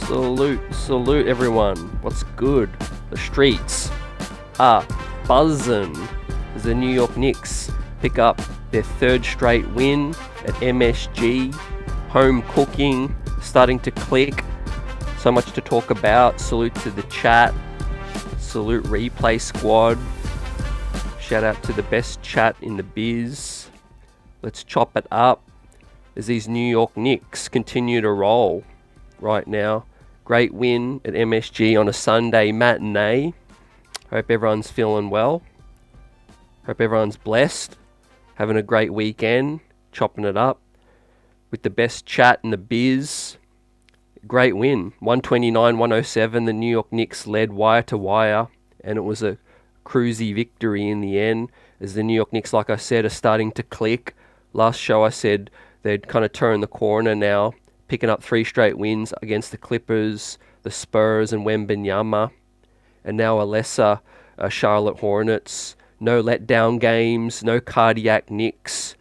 Salute everyone. What's good? The streets are buzzing as the New York Knicks pick up their third straight win at MSG. Home cooking, starting to click. So much to talk about. Salute to the chat. Salute replay squad. Shout out to the best chat in the biz. Let's chop it up as these New York Knicks continue to roll right now. Great win at MSG on a Sunday matinee. Hope everyone's feeling well. Hope everyone's blessed. Having a great weekend. Chopping it up with the best chat in the biz. Great win. 129-107. The New York Knicks led wire to wire. And it was a cruisy victory in the end. As the New York Knicks, like I said, are starting to click. Last show I said they'd kind of turn the corner now. Picking up 3 straight wins against the Clippers, the Spurs and Wembanyama. And now a lesser Charlotte Hornets. No letdown games, no cardiac Knicks.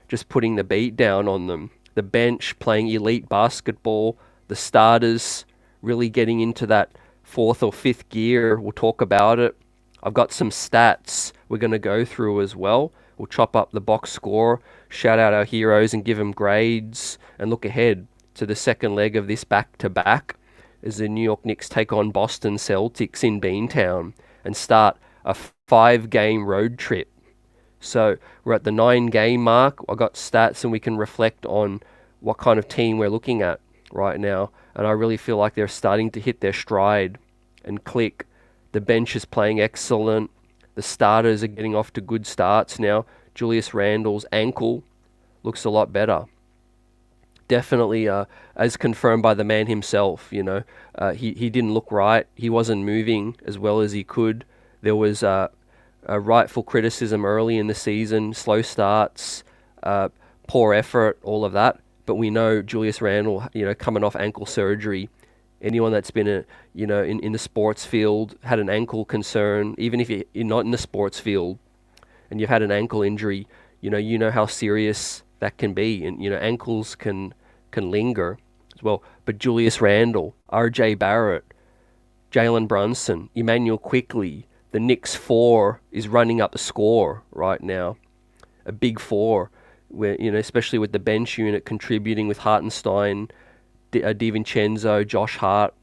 Just putting the beat down on them. The bench playing elite basketball. The starters really getting into that 4th or 5th gear. We'll talk about it. I've got some stats we're going to go through as well. We'll chop up the box score, shout out our heroes and give them grades, and look ahead to the second leg of this back-to-back as the New York Knicks take on Boston Celtics in Beantown and start a 5-game road trip. So we're at the 9-game mark. I got stats and we can reflect on what kind of team we're looking at right now. And I really feel like they're starting to hit their stride and click. The bench is playing excellent. The starters are getting off to good starts now. Julius Randle's ankle looks a lot better. Definitely, as confirmed by the man himself, he didn't look right. He wasn't moving as well as he could. There was a rightful criticism early in the season, slow starts, poor effort, all of that. But we know Julius Randle, coming off ankle surgery. Anyone that's been, in the sports field, had an ankle concern, even if you're not in the sports field and you've had an ankle injury, you know how serious that can be. And, ankles can linger as well. But Julius Randle, RJ Barrett, Jalen Brunson, Emmanuel Quickley, the Knicks 4 is running up the score right now. A big 4, where, especially with the bench unit contributing with Hartenstein, DiVincenzo, Josh Hart,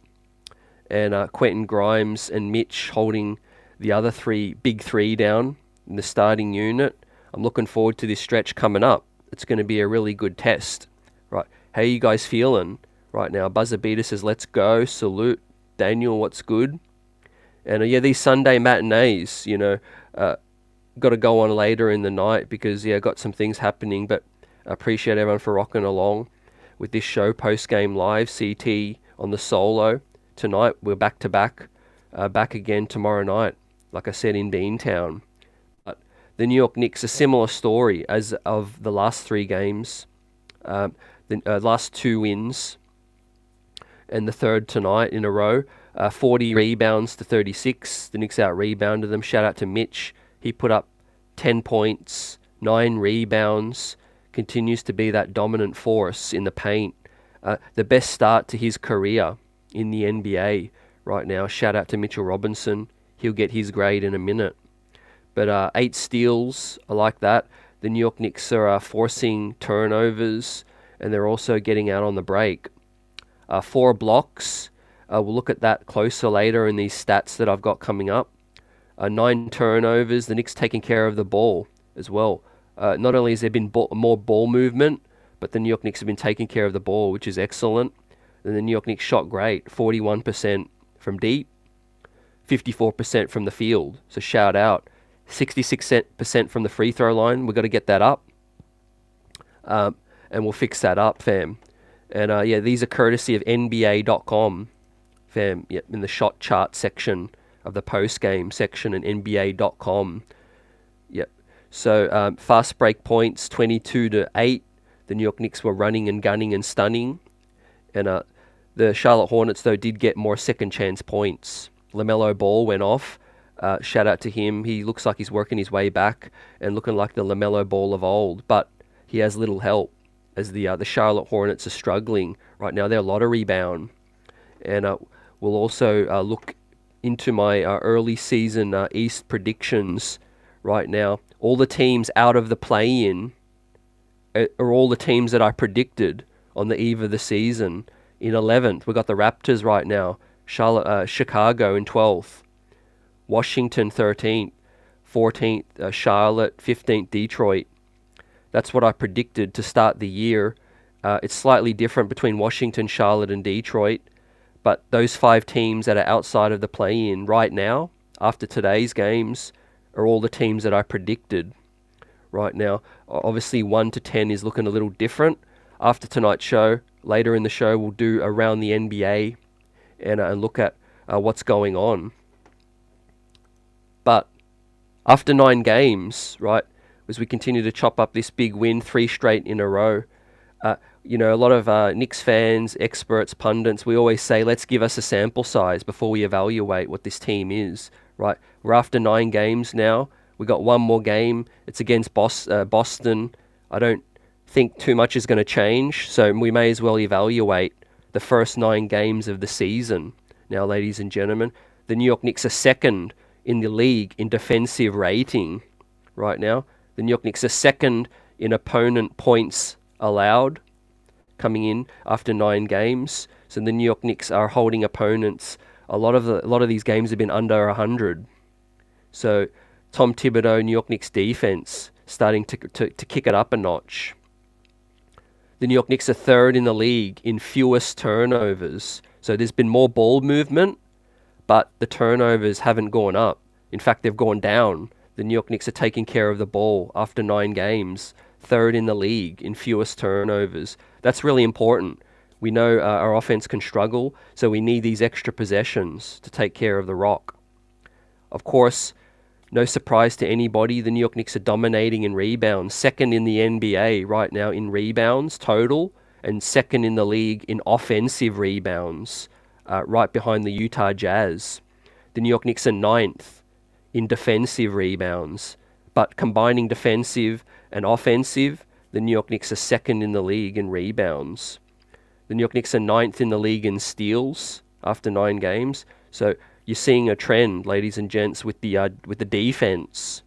and Quentin Grimes and Mitch holding the other big three down in the starting unit. I'm looking forward to this stretch coming up. It's going to be a really good test. Right, how are you guys feeling right now? Buzzer Beater says, let's go. Salute. Daniel, what's good? And these Sunday matinees, got to go on later in the night because, got some things happening. But I appreciate everyone for rocking along with this show, post-game live, CT on the solo. Tonight, we're back-to-back, back again tomorrow night, like I said, in Beantown. But the New York Knicks, a similar story as of the last 3 games, the last 2 wins, and the third tonight in a row. 40 rebounds to 36. The Knicks out-rebounded them. Shout out to Mitch. He put up 10 points, 9 rebounds, continues to be that dominant force in the paint. The best start to his career in the NBA right now. Shout out to Mitchell Robinson. He'll get his grade in a minute. But 8 steals, I like that. The New York Knicks are forcing turnovers, and they're also getting out on the break. 4 blocks. We'll look at that closer later in these stats that I've got coming up. 9 turnovers. The Knicks taking care of the ball as well. Not only has there been more ball movement, but the New York Knicks have been taking care of the ball, which is excellent. And the New York Knicks shot great. 41% from deep, 54% from the field. So shout out. 66% from the free throw line. We've got to get that up. And we'll fix that up, fam. And these are courtesy of NBA.com, fam. Yep, in the shot chart section of the post-game section and NBA.com. Yep. So fast break points, 22-8. The New York Knicks were running and gunning and stunning. And the Charlotte Hornets, though, did get more second chance points. LaMelo Ball went off. Shout out to him. He looks like he's working his way back and looking like the LaMelo Ball of old. But he has little help as the Charlotte Hornets are struggling right now. They're lottery bound. And we'll also look into my early season East predictions right now. All the teams out of the play-in are all the teams that I predicted on the eve of the season. In 11th, we've got the Raptors right now, Chicago in 12th, Washington 13th, 14th Charlotte, 15th Detroit. That's what I predicted to start the year. It's slightly different between Washington, Charlotte, and Detroit, but those 5 teams that are outside of the play-in right now, after today's games, are all the teams that I predicted right now. Obviously, 1 to 10 is looking a little different. After tonight's show, later in the show, we'll do around the NBA and look at what's going on. But after 9 games, right, as we continue to chop up this big win, 3 straight in a row, a lot of Knicks fans, experts, pundits, we always say, let's give us a sample size before we evaluate what this team is, right? We're after 9 games now. We got 1 more game. It's against Boston. I don't think too much is going to change, so we may as well evaluate the first 9 games of the season. Now, ladies and gentlemen, the New York Knicks are second in the league in defensive rating right now. The New York Knicks are second in opponent points allowed coming in after 9 games. So the New York Knicks are holding opponents. A lot of these games have been under 100. So Tom Thibodeau, New York Knicks defense starting to kick it up a notch. The New York Knicks are third in the league in fewest turnovers. So there's been more ball movement, but the turnovers haven't gone up. In fact, they've gone down. The New York Knicks are taking care of the ball after 9 games. Third in the league in fewest turnovers. That's really important. We know our offense can struggle, so we need these extra possessions to take care of the rock. Of course, no surprise to anybody, the New York Knicks are dominating in rebounds. Second in the NBA right now in rebounds total, and second in the league in offensive rebounds, right behind the Utah Jazz. The New York Knicks are 9th in defensive rebounds, but combining defensive and offensive, the New York Knicks are second in the league in rebounds. The New York Knicks are 9th in the league in steals after 9 games. So you're seeing a trend, ladies and gents, with the defense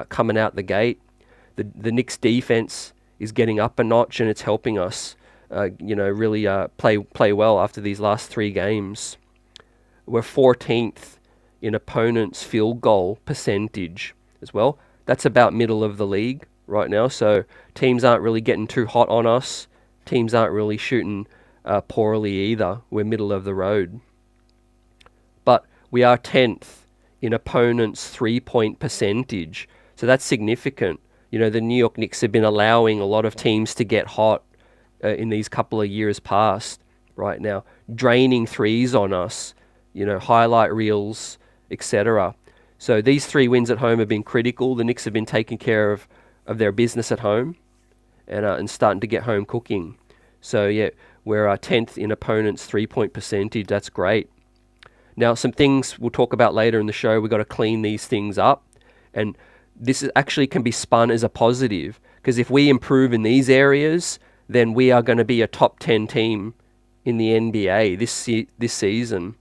coming out the gate. The Knicks defense is getting up a notch, and it's helping us, really play well after these last 3 games. We're 14th in opponents' field goal percentage as well. That's about middle of the league right now. So teams aren't really getting too hot on us. Teams aren't really shooting poorly either. We're middle of the road. But we are 10th in opponents' 3-point percentage. So that's significant. The New York Knicks have been allowing a lot of teams to get hot in these couple of years past right now, draining threes on us, highlight reels, etc. So these 3 wins at home have been critical. The Knicks have been taking care of their business at home and starting to get home cooking. So yeah, we're 10th in opponents' 3-point percentage. That's great. Now, some things we'll talk about later in the show. We've got to clean these things up. And this actually can be spun as a positive, because if we improve in these areas, then we are going to be a top 10 team in the NBA this season.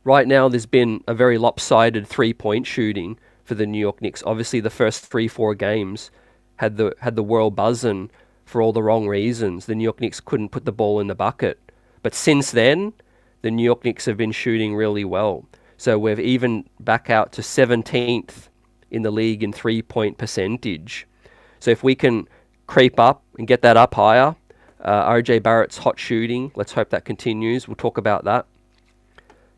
Right now, there's been a very lopsided 3-point shooting for the New York Knicks. Obviously, the first 3-4 games had the world buzzing for all the wrong reasons. The New York Knicks couldn't put the ball in the bucket. But since then, the New York Knicks have been shooting really well. So we've even back out to 17th in the league in 3-point percentage. So if we can creep up and get that up higher, RJ Barrett's hot shooting, let's hope that continues. We'll talk about that.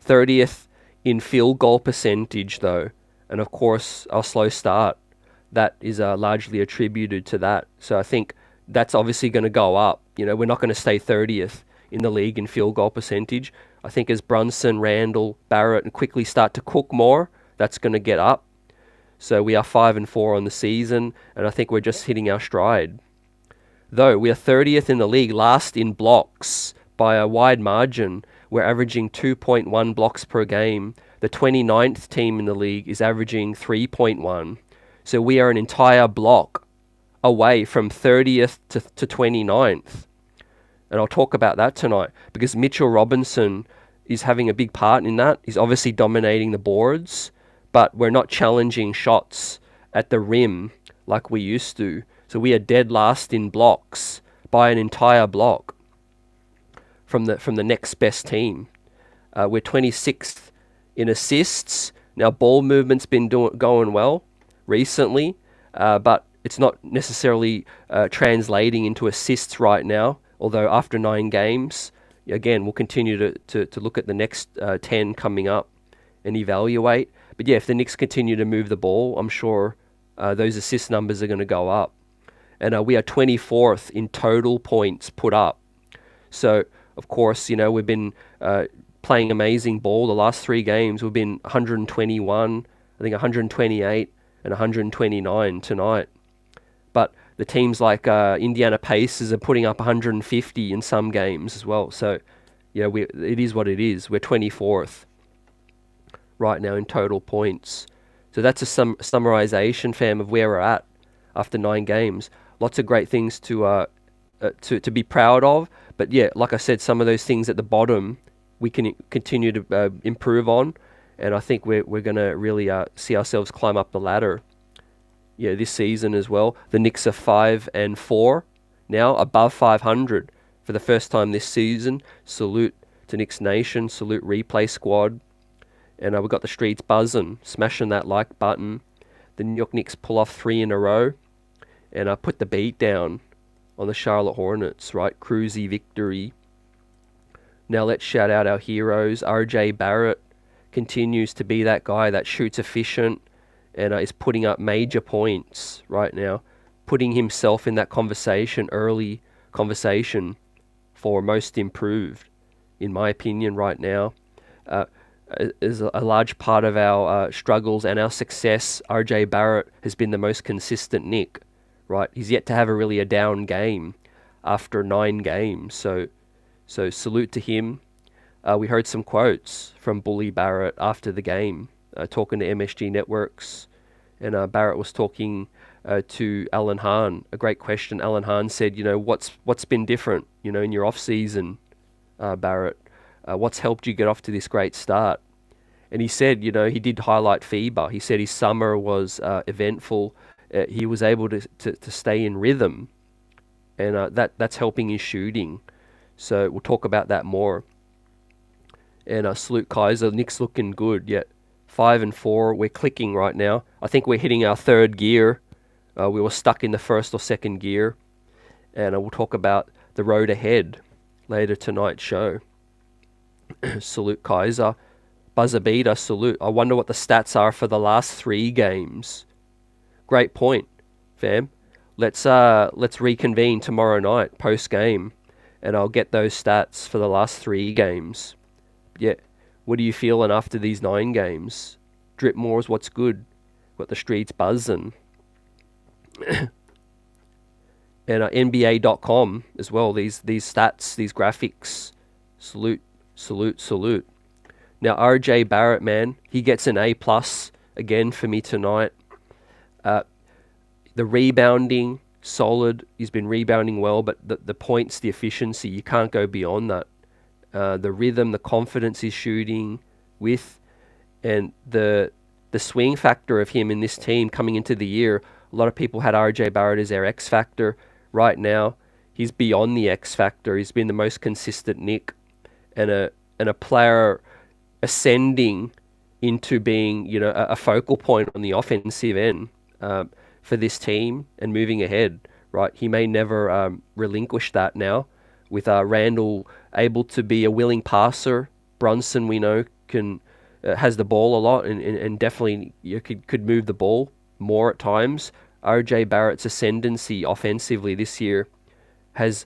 30th in field goal percentage, though. And of course, our slow start, that is largely attributed to that. So I think that's obviously going to go up. We're not going to stay 30th in the league in field goal percentage. I think as Brunson, Randle, Barrett, and Quickley start to cook more, that's going to get up. So we are 5-4 on the season, and I think we're just hitting our stride. Though we are 30th in the league, last in blocks by a wide margin. We're averaging 2.1 blocks per game. The 29th team in the league is averaging 3.1. So we are an entire block away from 30th to 29th. And I'll talk about that tonight because Mitchell Robinson is having a big part in that. He's obviously dominating the boards, but we're not challenging shots at the rim like we used to. So we are dead last in blocks by an entire block from the next best team. We're 26th in assists. Now ball movement's been going well recently, but it's not necessarily translating into assists right now. Although after 9 games, again, we'll continue to look at the next 10 coming up and evaluate. But yeah, if the Knicks continue to move the ball, I'm sure those assist numbers are going to go up. And we are 24th in total points put up. So, of course, we've been playing amazing ball. The last 3 games, we've been 121, I think 128 and 129 tonight. But the teams like Indiana Pacers are putting up 150 in some games as well. So, it is what it is. We're 24th right now in total points. So that's a summarization, fam, of where we're at after 9 games. Lots of great things to be proud of. But yeah, like I said, some of those things at the bottom we can continue to improve on. And I think we're going to really see ourselves climb up the ladder. Yeah, this season as well. The Knicks are 5-4 now, above 500 for the first time this season. Salute to Knicks Nation, salute Replay Squad. And we've got the streets buzzing, smashing that like button. The New York Knicks pull off 3 in a row. And put the beat down on the Charlotte Hornets, right? Cruisy victory. Now let's shout out our heroes. RJ Barrett continues to be that guy that shoots efficient and is putting up major points right now, putting himself in that early conversation for most improved, in my opinion, right now. Is a large part of our struggles and our success. RJ Barrett has been the most consistent Knick, right? He's yet to have a down game after 9 games. So salute to him. We heard some quotes from Bully Barrett after the game, talking to MSG Networks, and Barrett was talking to Alan Hahn. A great question. Alan Hahn said, what's been different, in your off season, Barrett? What's helped you get off to this great start? And he said, he did highlight FIBA. He said his summer was eventful. He was able to stay in rhythm, and that's helping his shooting. So we'll talk about that more. And salute Kaiser. Knicks looking good. Yeah, 5-4. We're clicking right now. I think we're hitting our 3rd gear. We were stuck in the 1st or 2nd gear. And we'll talk about the road ahead later tonight's show. Salute Kaiser. Buzzer beater, salute. I wonder what the stats are for the last 3 games. Great point, fam. Let's reconvene tomorrow night post game, and I'll get those stats for the last 3 games. Yeah, what are you feeling after these 9 games? Drip Moores, what's good? Got the streets buzzing. And NBA.com as well. These stats, these graphics. Salute, salute, salute. Now RJ Barrett, man, he gets an A+ again for me tonight. The rebounding, solid. He's been rebounding well, but the points, the efficiency, you can't go beyond that. The rhythm, the confidence he's shooting with, and the swing factor of him in this team coming into the year. A lot of people had RJ Barrett as their X factor. Right now, he's beyond the X factor. He's been the most consistent Knick, and a player ascending into being, a focal point on the offensive end for this team and moving ahead, right? He may never relinquish that now with Randle able to be a willing passer. Brunson, we know, has the ball a lot and definitely could move the ball more at times. RJ Barrett's ascendancy offensively this year has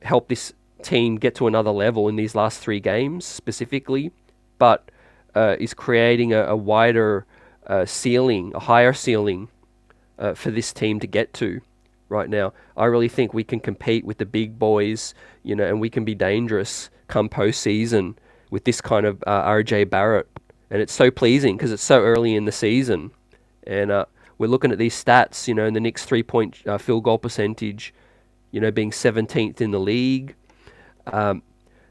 helped this team get to another level in these last 3 games specifically, but is creating a wider ceiling, a higher ceiling for this team to get to right now. I really think we can compete with the big boys, and we can be dangerous come postseason with this kind of RJ Barrett. And it's so pleasing because it's so early in the season. And we're looking at these stats, in the Knicks 3-point field goal percentage, being 17th in the league.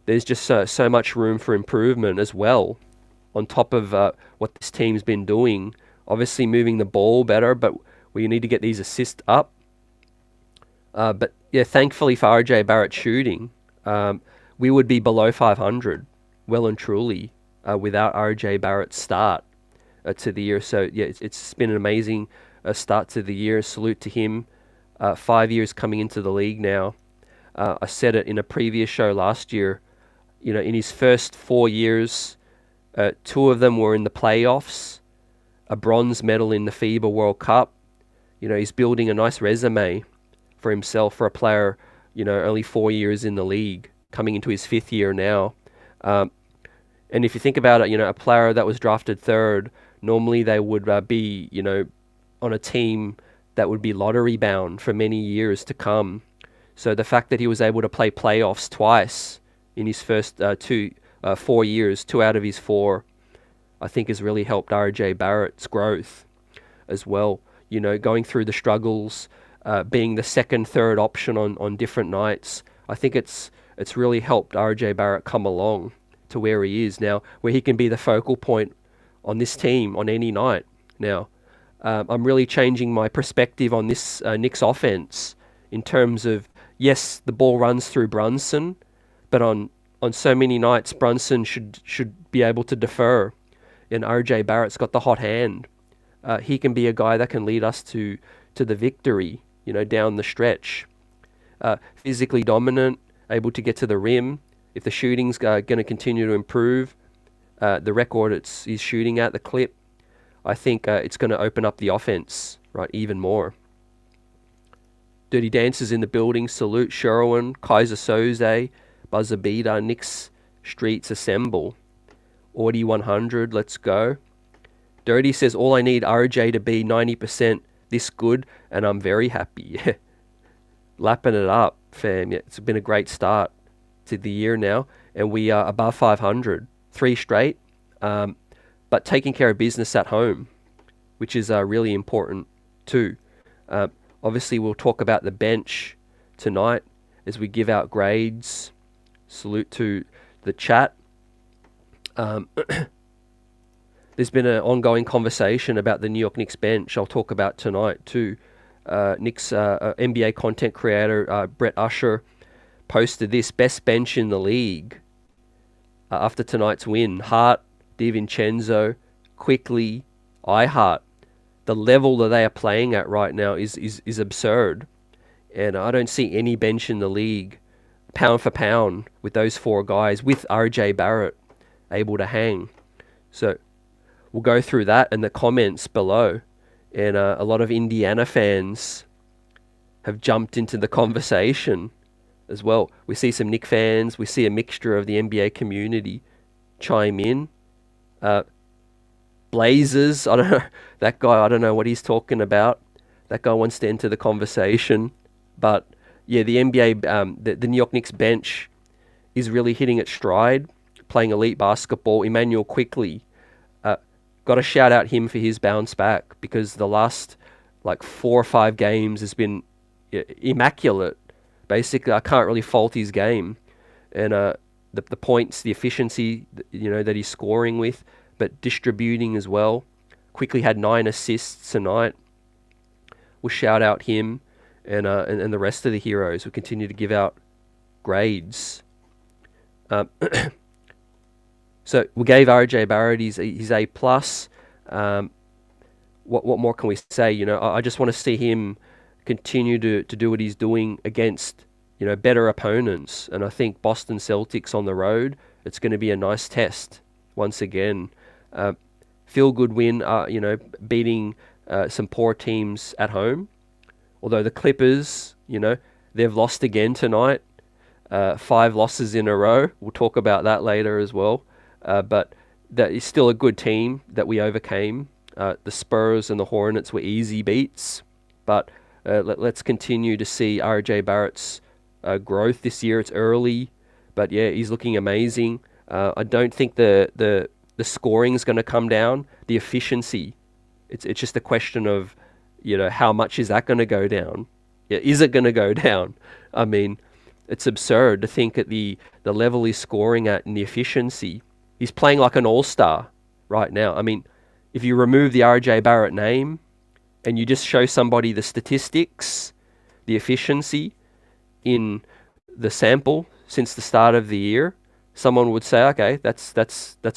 There's just so much room for improvement as well, on top of what this team's been doing. Obviously moving the ball better, but we need to get these assists up. But yeah, thankfully for RJ Barrett shooting, we would be below 500, well and truly, without RJ Barrett's start to the year. So yeah, it's been an amazing start to the year. Salute to him. 5 years coming into the league now. I said it in a previous show last year. In his first 4 years, 2 of them were in the playoffs, a bronze medal in the FIBA World Cup. He's building a nice resume for himself for a player, only 4 years in the league, coming into his 5th year now. And if you think about it, a player that was drafted 3rd, normally they would be, on a team that would be lottery bound for many years to come. So the fact that he was able to play playoffs twice in his first 4 years, 2 out of his 4, I think has really helped RJ Barrett's growth as well. Going through the struggles, being the 2nd, 3rd option on different nights. I think it's really helped RJ Barrett come along to where he is now, where he can be the focal point on this team on any night now. I'm really changing my perspective on this Knicks offense in terms of, yes, the ball runs through Brunson, but on so many nights Brunson should be able to defer, and RJ Barrett's got the hot hand. He can be a guy that can lead us to the victory, down the stretch. Physically dominant, able to get to the rim. If the shooting's going to continue to improve, the record he's shooting at, the clip, I think it's going to open up the offense, right, even more. Dirty Dancers in the building. Salute Sherwin, Kaiser Soze, Buzzer Beater, Knicks Streets Assemble. Audi 100, let's go. Dirty says, all I need RJ to be 90% this good, and I'm very happy. Lapping it up, fam. Yeah, it's been a great start to the year now, and we are above 500. 3 straight, but taking care of business at home, which is really important too. Obviously, we'll talk about the bench tonight as we give out grades. Salute to the chat. There's been an ongoing conversation about the New York Knicks bench. I'll talk about tonight too. Knicks NBA content creator Brett Usher posted this: best bench in the league after tonight's win. Hart, DiVincenzo, Quickley, iHeart. The level that they are playing at right now is absurd. And I don't see any bench in the league, pound for pound, with those 4 guys, with RJ Barrett able to hang. So we'll go through that and the comments below. And a lot of Indiana fans have jumped into the conversation as well. We see some Knicks fans. We see a mixture of the NBA community chime in. Blazers, I don't know, that guy, I don't know what he's talking about. That guy wants to enter the conversation. But yeah, the NBA, the New York Knicks bench is really hitting its stride, playing elite basketball. Emmanuel Quickley, got to shout out him for his bounce back, because the last 4 or 5 games has been immaculate. Basically, I can't really fault his game, and the points, the efficiency, that he's scoring with, but distributing as well. Quickly had 9 assists tonight. We'll shout out him and the rest of the heroes. We'll continue to give out grades. So we gave RJ Barrett his A+. What more can we say? I just want to see him continue to do what he's doing against better opponents. And I think Boston Celtics on the road, it's going to be a nice test once again. Feel good win, beating some poor teams at home. Although the Clippers, they've lost again tonight. 5 losses in a row. We'll talk about that later as well. But that is still a good team that we overcame. The Spurs and the Hornets were easy beats. But let's continue to see RJ Barrett's growth this year. It's early, but yeah, he's looking amazing. I don't think the scoring is going to come down. The efficiency, it's just a question of how much is that going to go down? Yeah, is it going to go down? I mean, It's absurd to think at the level he's scoring at and the efficiency. He's playing like an all-star right now. I mean, if you remove the RJ Barrett name and you just show somebody the statistics, the efficiency in the sample since the start of the year, someone would say, okay, that's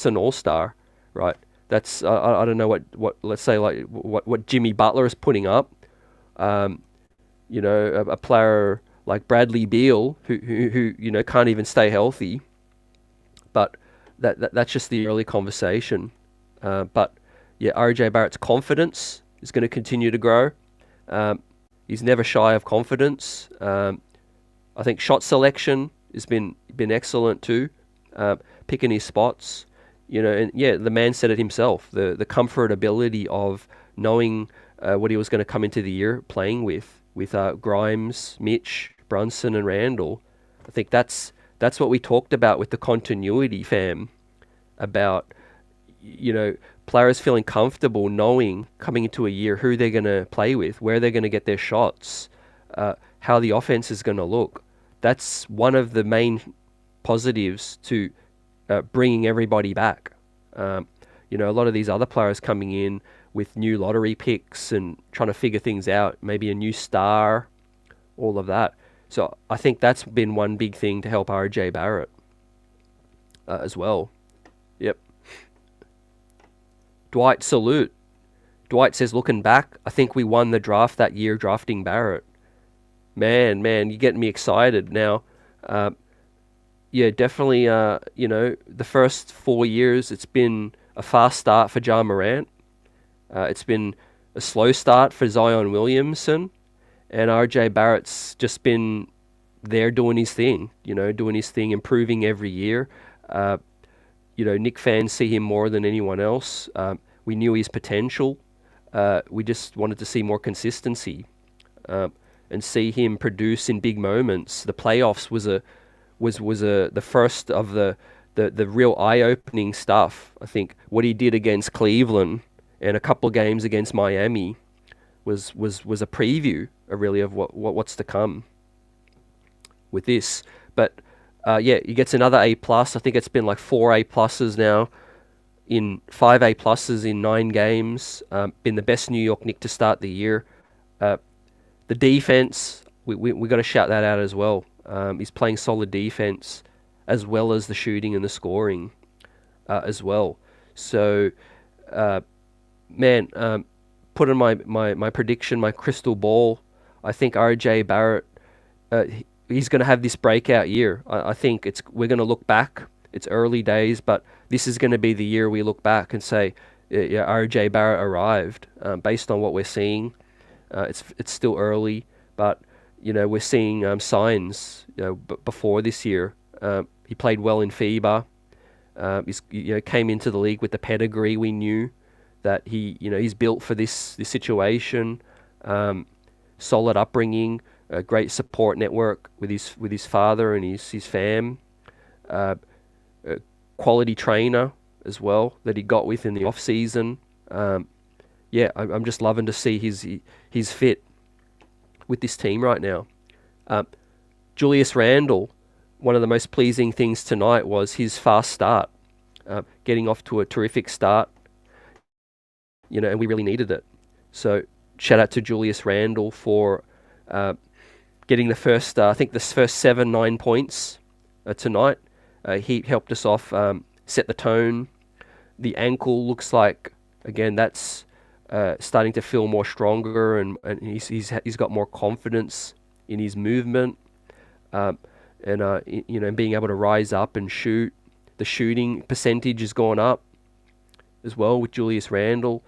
an all-star, right? That's I don't know what let's say like what Jimmy Butler is putting up. You know, a player like Bradley Beal who you know can't even stay healthy. But that's just the early conversation. But yeah, RJ Barrett's confidence is going to continue to grow. He's never shy of confidence. I think shot selection has been excellent too. Picking his spots, you know, and yeah, the man said it himself. The comfortability of knowing what he was going to come into the year playing with Grimes, Mitch, Brunson, and Randle. I think that's what we talked about with the continuity, fam. About, you know, players feeling comfortable knowing coming into a year who they're going to play with, where they're going to get their shots, how the offense is going to look. That's one of the main positives to bringing everybody back. You know, a lot of these other players coming in with new lottery picks and trying to figure things out, maybe a new star, all of that. So I think that's been one big thing to help RJ Barrett as well. Yep. Dwight, salute. Dwight says, looking back, I think we won the draft that year drafting Barrett. Man, you're getting me excited now. Yeah, definitely, you know, the first 4 years, it's been a fast start for Ja Morant. It's been a slow start for Zion Williamson. And RJ Barrett's just been there doing his thing, you know, improving every year. You know, Knicks fans see him more than anyone else. We knew his potential. We just wanted to see more consistency and see him produce in big moments. The playoffs was the first of the real eye-opening stuff. I think what he did against Cleveland and a couple of games against Miami was a preview, really, of what's to come with this. But yeah, he gets another A+. I think it's been like 4 A+s now, in 5 A+s in 9 games. Been the best New York Knicks to start the year. The defense, we got to shout that out as well. He's playing solid defense as well as the shooting and the scoring as well. So, man, put in my prediction, my crystal ball. I think RJ Barrett, he's going to have this breakout year. I think we're going to look back. It's early days, but this is going to be the year we look back and say, yeah, RJ Barrett arrived. Based on what we're seeing, it's still early, but you know we're seeing signs. You know, before this year, he played well in FIBA. Came into the league with the pedigree. We knew that he's built for this situation. Solid upbringing, a great support network with his father and his fam. Quality trainer as well that he got with in the off season. Yeah, I'm just loving to see his fit with this team right now. Julius Randle, one of the most pleasing things tonight was his fast start, getting off to a terrific start. You know, and we really needed it. So shout out to Julius Randle for getting the first, I think the first 7-9 points tonight. He helped us off, set the tone. The ankle looks like, again, that's starting to feel more stronger, and he's got more confidence in his movement, and being able to rise up and shoot. The shooting percentage has gone up as well with Julius Randle.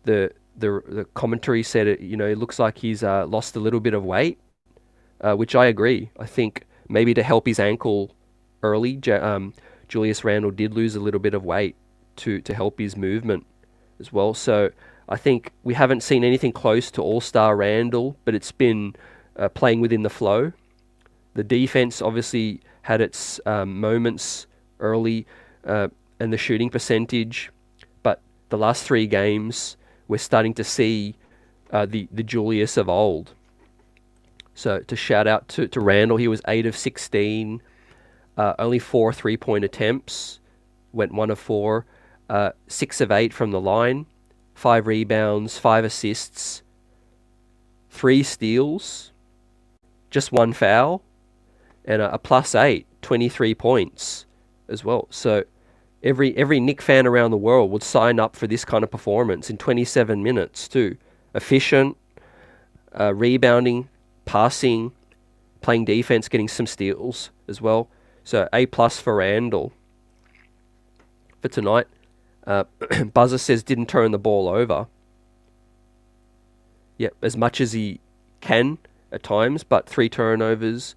The commentary said it looks like he's lost a little bit of weight, which I agree. I think maybe to help his ankle early, Julius Randle did lose a little bit of weight to help his movement as well. So I think we haven't seen anything close to All-Star Randle, but it's been playing within the flow. The defense obviously had its moments early, and the shooting percentage, but the last 3 games we're starting to see the Julius of old. So to shout out to Randle, he was 8 of 16, only 4 3-point attempts, went 1 of 4, 6 of 8 from the line, 5 rebounds, 5 assists, 3 steals, just 1 foul, and a +8, 23 points as well. So every Knick fan around the world would sign up for this kind of performance in 27 minutes too. Efficient, rebounding, passing, playing defense, getting some steals as well. So A+ for Randle for tonight. Buzzer says didn't turn the ball over. Yep, as much as he can at times, but 3 turnovers.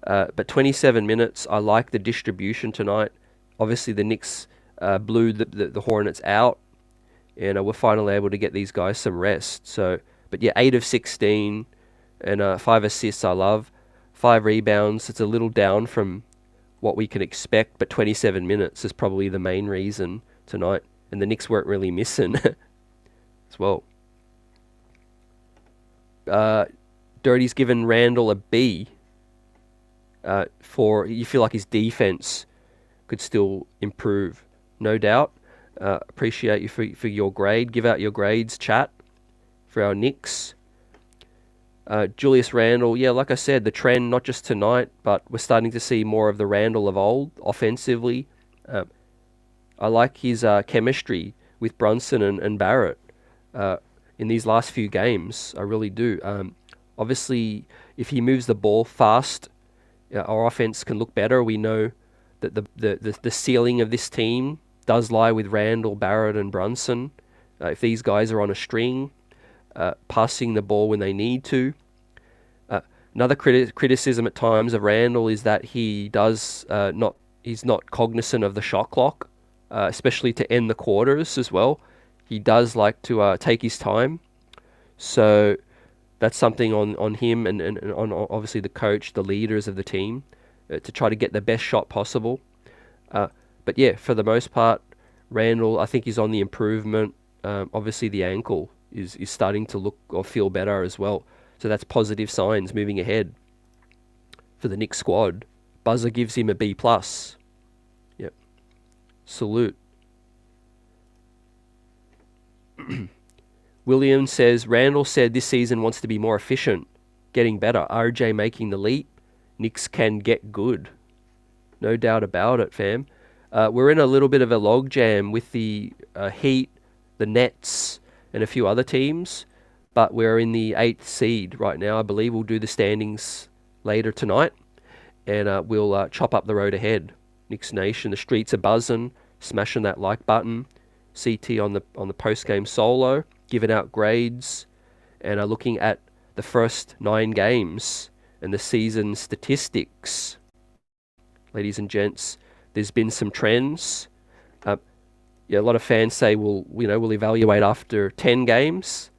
But 27 minutes, I like the distribution tonight. Obviously, the Knicks blew the Hornets out, and we're finally able to get these guys some rest. So, but yeah, 8 of 16, and 5 assists I love. 5 rebounds, it's a little down from what we can expect, but 27 minutes is probably the main reason tonight. And the Knicks weren't really missing as well. Dirty's given Randle a B. For you feel like his defense could still improve, no doubt. Appreciate you for your grade. Give out your grades, chat, for our Knicks. Julius Randle, yeah, like I said, the trend not just tonight, but we're starting to see more of the Randle of old offensively. I like his chemistry with Brunson and Barrett in these last few games. I really do. Obviously, if he moves the ball fast, our offense can look better. We know that the ceiling of this team does lie with Randle, Barrett, and Brunson. If these guys are on a string, passing the ball when they need to. Another criticism at times of Randle is that he does he's not cognizant of the shot clock, especially to end the quarters as well. He does like to take his time. So that's something on him and on obviously the coach, the leaders of the team, to try to get the best shot possible. But yeah, for the most part, Randle, I think he's on the improvement. Obviously the ankle is starting to look or feel better as well. So that's positive signs moving ahead for the Knicks squad. Buzzer gives him a B+. Yep. Salute. William says, Randle said this season wants to be more efficient, getting better. RJ making the leap. Knicks can get good. No doubt about it, fam. We're in a little bit of a logjam with the Heat, the Nets, and a few other teams, but we're in the 8th seed right now. I believe we'll do the standings later tonight, and we'll chop up the road ahead. Knicks Nation, the streets are buzzing, smashing that like button. CT on the post-game solo, giving out grades, and looking at the first 9 games and the season statistics. Ladies and gents, there's been some trends. Yeah, a lot of fans say we'll evaluate after 10 games.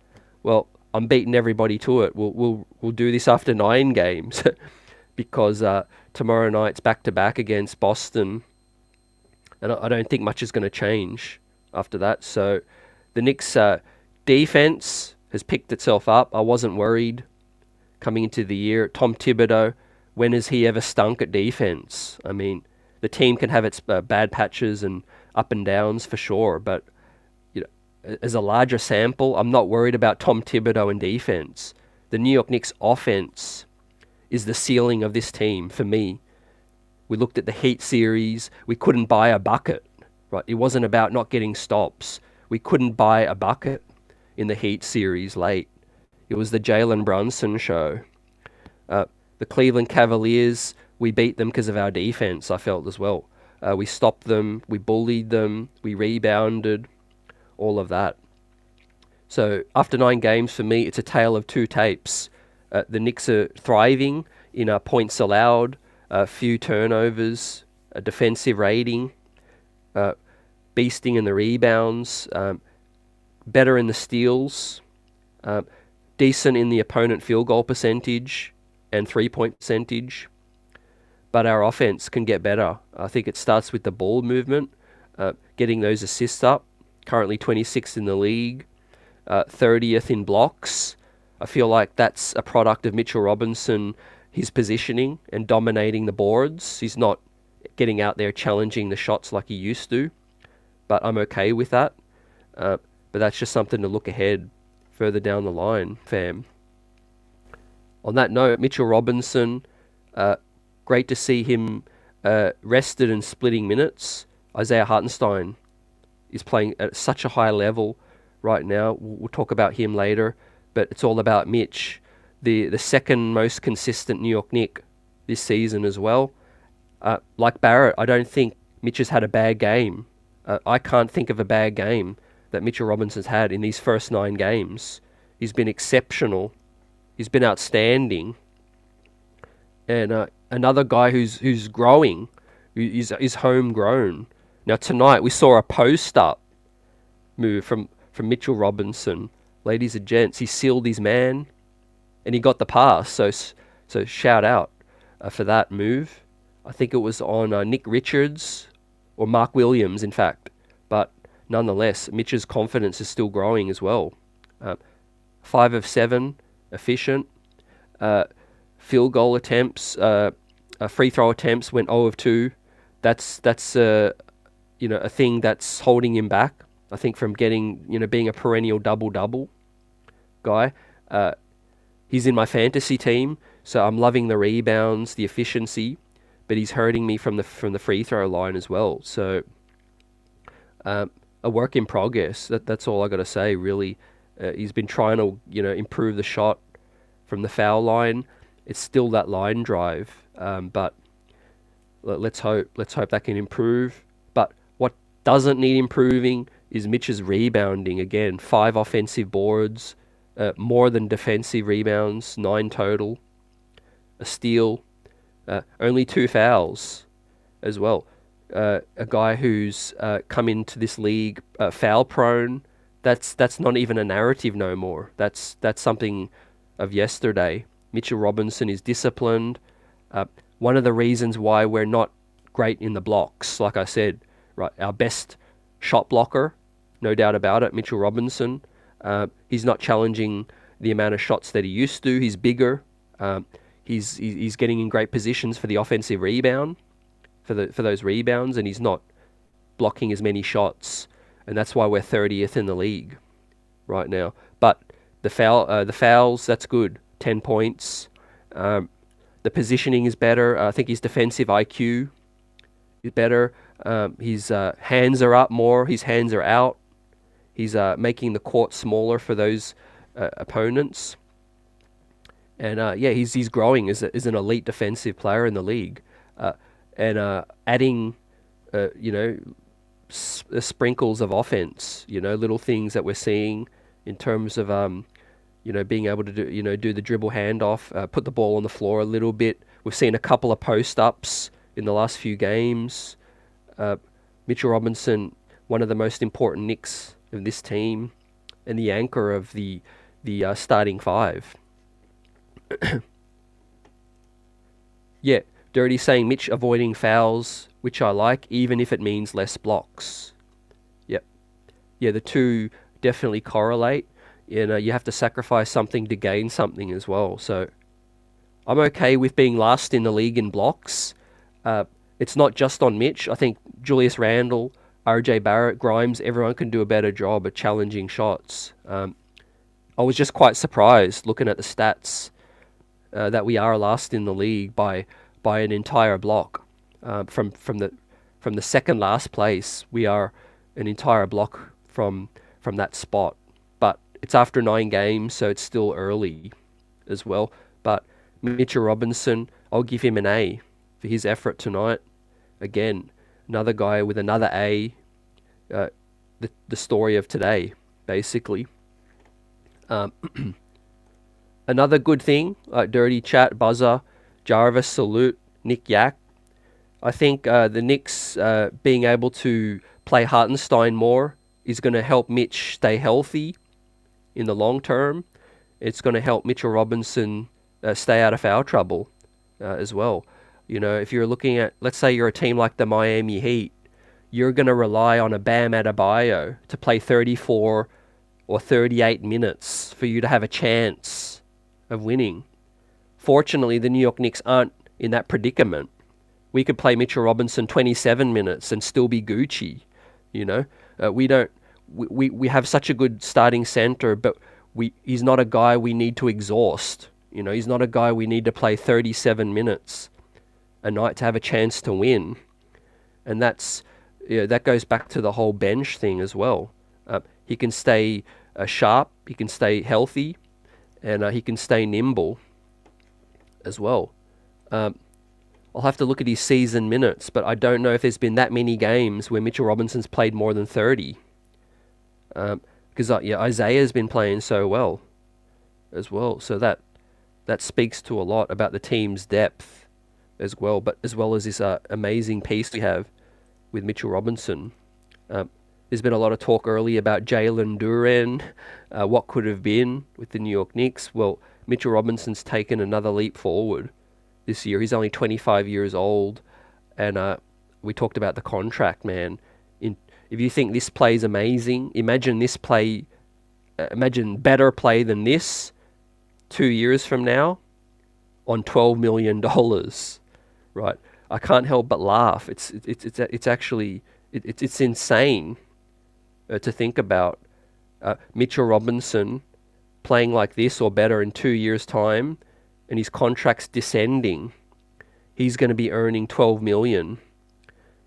Well, I'm beating everybody to it. We'll do this after 9 games because tomorrow night's back-to-back against Boston, and I don't think much is going to change after that. So the Knicks defense has picked itself up. I wasn't worried coming into the year. Tom Thibodeau, when has he ever stunk at defense? I mean, the team can have its bad patches and up and downs for sure, but as a larger sample, I'm not worried about Tom Thibodeau and defense. The New York Knicks offense is the ceiling of this team for me. We looked at the Heat series. We couldn't buy a bucket. Right? It wasn't about not getting stops. We couldn't buy a bucket in the Heat series late. It was the Jalen Brunson show. The Cleveland Cavaliers, we beat them because of our defense, I felt as well. We stopped them, we bullied them, we rebounded, all of that. So after 9 games, for me, it's a tale of 2 tapes. The Knicks are thriving in points allowed, few turnovers, a defensive rating, beasting in the rebounds, better in the steals, decent in the opponent field goal percentage and 3-point percentage. But our offense can get better. I think it starts with the ball movement, getting those assists up. Currently 26th in the league, 30th in blocks. I feel like that's a product of Mitchell Robinson, his positioning and dominating the boards. He's not getting out there challenging the shots like he used to, but I'm okay with that. But that's just something to look ahead further down the line, fam. On that note, Mitchell Robinson, great to see him rested and splitting minutes. Isaiah Hartenstein is playing at such a high level right now. We'll talk about him later, but it's all about Mitch, the second most consistent New York Knick this season as well. Like Barrett, I don't think Mitch has had a bad game. I can't think of a bad game that Mitchell Robinson's had in these first 9 games. He's been exceptional. He's been outstanding. And another guy who's growing, is homegrown. Now tonight we saw a post-up move from Mitchell Robinson. Ladies and gents, he sealed his man, and he got the pass. So shout out for that move. I think it was on Nick Richards or Mark Williams, in fact. But nonetheless, Mitch's confidence is still growing as well. 5 of 7, efficient. Field goal attempts, free throw attempts went 0 of 2. That's a thing that's holding him back, I think, from getting, being a perennial double-double guy. He's in my fantasy team, so I'm loving the rebounds, the efficiency, but he's hurting me from the free throw line as well. So a work in progress. That's all I got to say, really. He's been trying to, improve the shot from the foul line. It's still that line drive, but let's hope that can improve. But what doesn't need improving is Mitch's rebounding. Again, 5 offensive boards, more than defensive rebounds, 9 total, a steal, only 2 fouls as well. A guy who's come into this league foul prone. That's not even a narrative no more. That's something of yesterday. Mitchell Robinson is disciplined. One of the reasons why we're not great in the blocks, like I said, right, our best shot blocker, no doubt about it, Mitchell Robinson. He's not challenging the amount of shots that he used to. He's bigger. He's getting in great positions for the offensive rebound, for those rebounds, and he's not blocking as many shots, and that's why we're 30th in the league right now. But the fouls, that's good. 10 points. The positioning is better. I think his defensive IQ is better. His hands are up more. His hands are out. He's making the court smaller for those opponents. And he's growing as an elite defensive player in the league. And adding, sprinkles of offense. Little things that we're seeing in terms of being able to do the dribble handoff, put the ball on the floor a little bit. We've seen a couple of post-ups in the last few games. Mitchell Robinson, one of the most important Knicks of this team, and the anchor of the starting 5. Yeah, Dirty saying Mitch avoiding fouls, which I like, even if it means less blocks. Yep. Yeah, the two definitely correlate. You have to sacrifice something to gain something as well. So I'm okay with being last in the league in blocks. It's not just on Mitch. I think Julius Randle, RJ Barrett, Grimes, everyone can do a better job at challenging shots. I was just quite surprised looking at the stats that we are last in the league by an entire block. From the second last place, we are an entire block from that spot. But it's after 9 games, so it's still early as well. But Mitchell Robinson, I'll give him an A for his effort tonight. Again, another guy with another A. The story of today, basically. Another good thing, Dirty Chat, Buzzer, Jarvis, Salute, Nick Yak. I think the Knicks being able to play Hartenstein more is going to help Mitch stay healthy in the long term. It's going to help Mitchell Robinson stay out of foul trouble as well. If you're looking at, let's say you're a team like the Miami Heat, you're going to rely on a Bam Adebayo to play 34 or 38 minutes for you to have a chance of winning. Fortunately, the New York Knicks aren't in that predicament. We could play Mitchell Robinson 27 minutes and still be Gucci, you know. We have such a good starting center, but he's not a guy we need to exhaust. You know, he's not a guy we need to play 37 minutes a night to have a chance to win. And that goes back to the whole bench thing as well. He can stay sharp, he can stay healthy, and he can stay nimble as well. I'll have to look at his season minutes, but I don't know if there's been that many games where Mitchell Robinson's played more than 30. Because Isaiah's been playing so well as well. So that speaks to a lot about the team's depth as well, but as well as this amazing piece we have with Mitchell Robinson. There's been a lot of talk early about Jalen Duren, what could have been with the New York Knicks. Well, Mitchell Robinson's taken another leap forward this year. He's only 25 years old, and we talked about the contract, man. If you think this play is amazing, imagine better play than this 2 years from now on $12 million, right? I can't help but laugh. It's actually insane to think about Mitchell Robinson playing like this or better in 2 years' time, and his contract's descending. He's going to be earning $12 million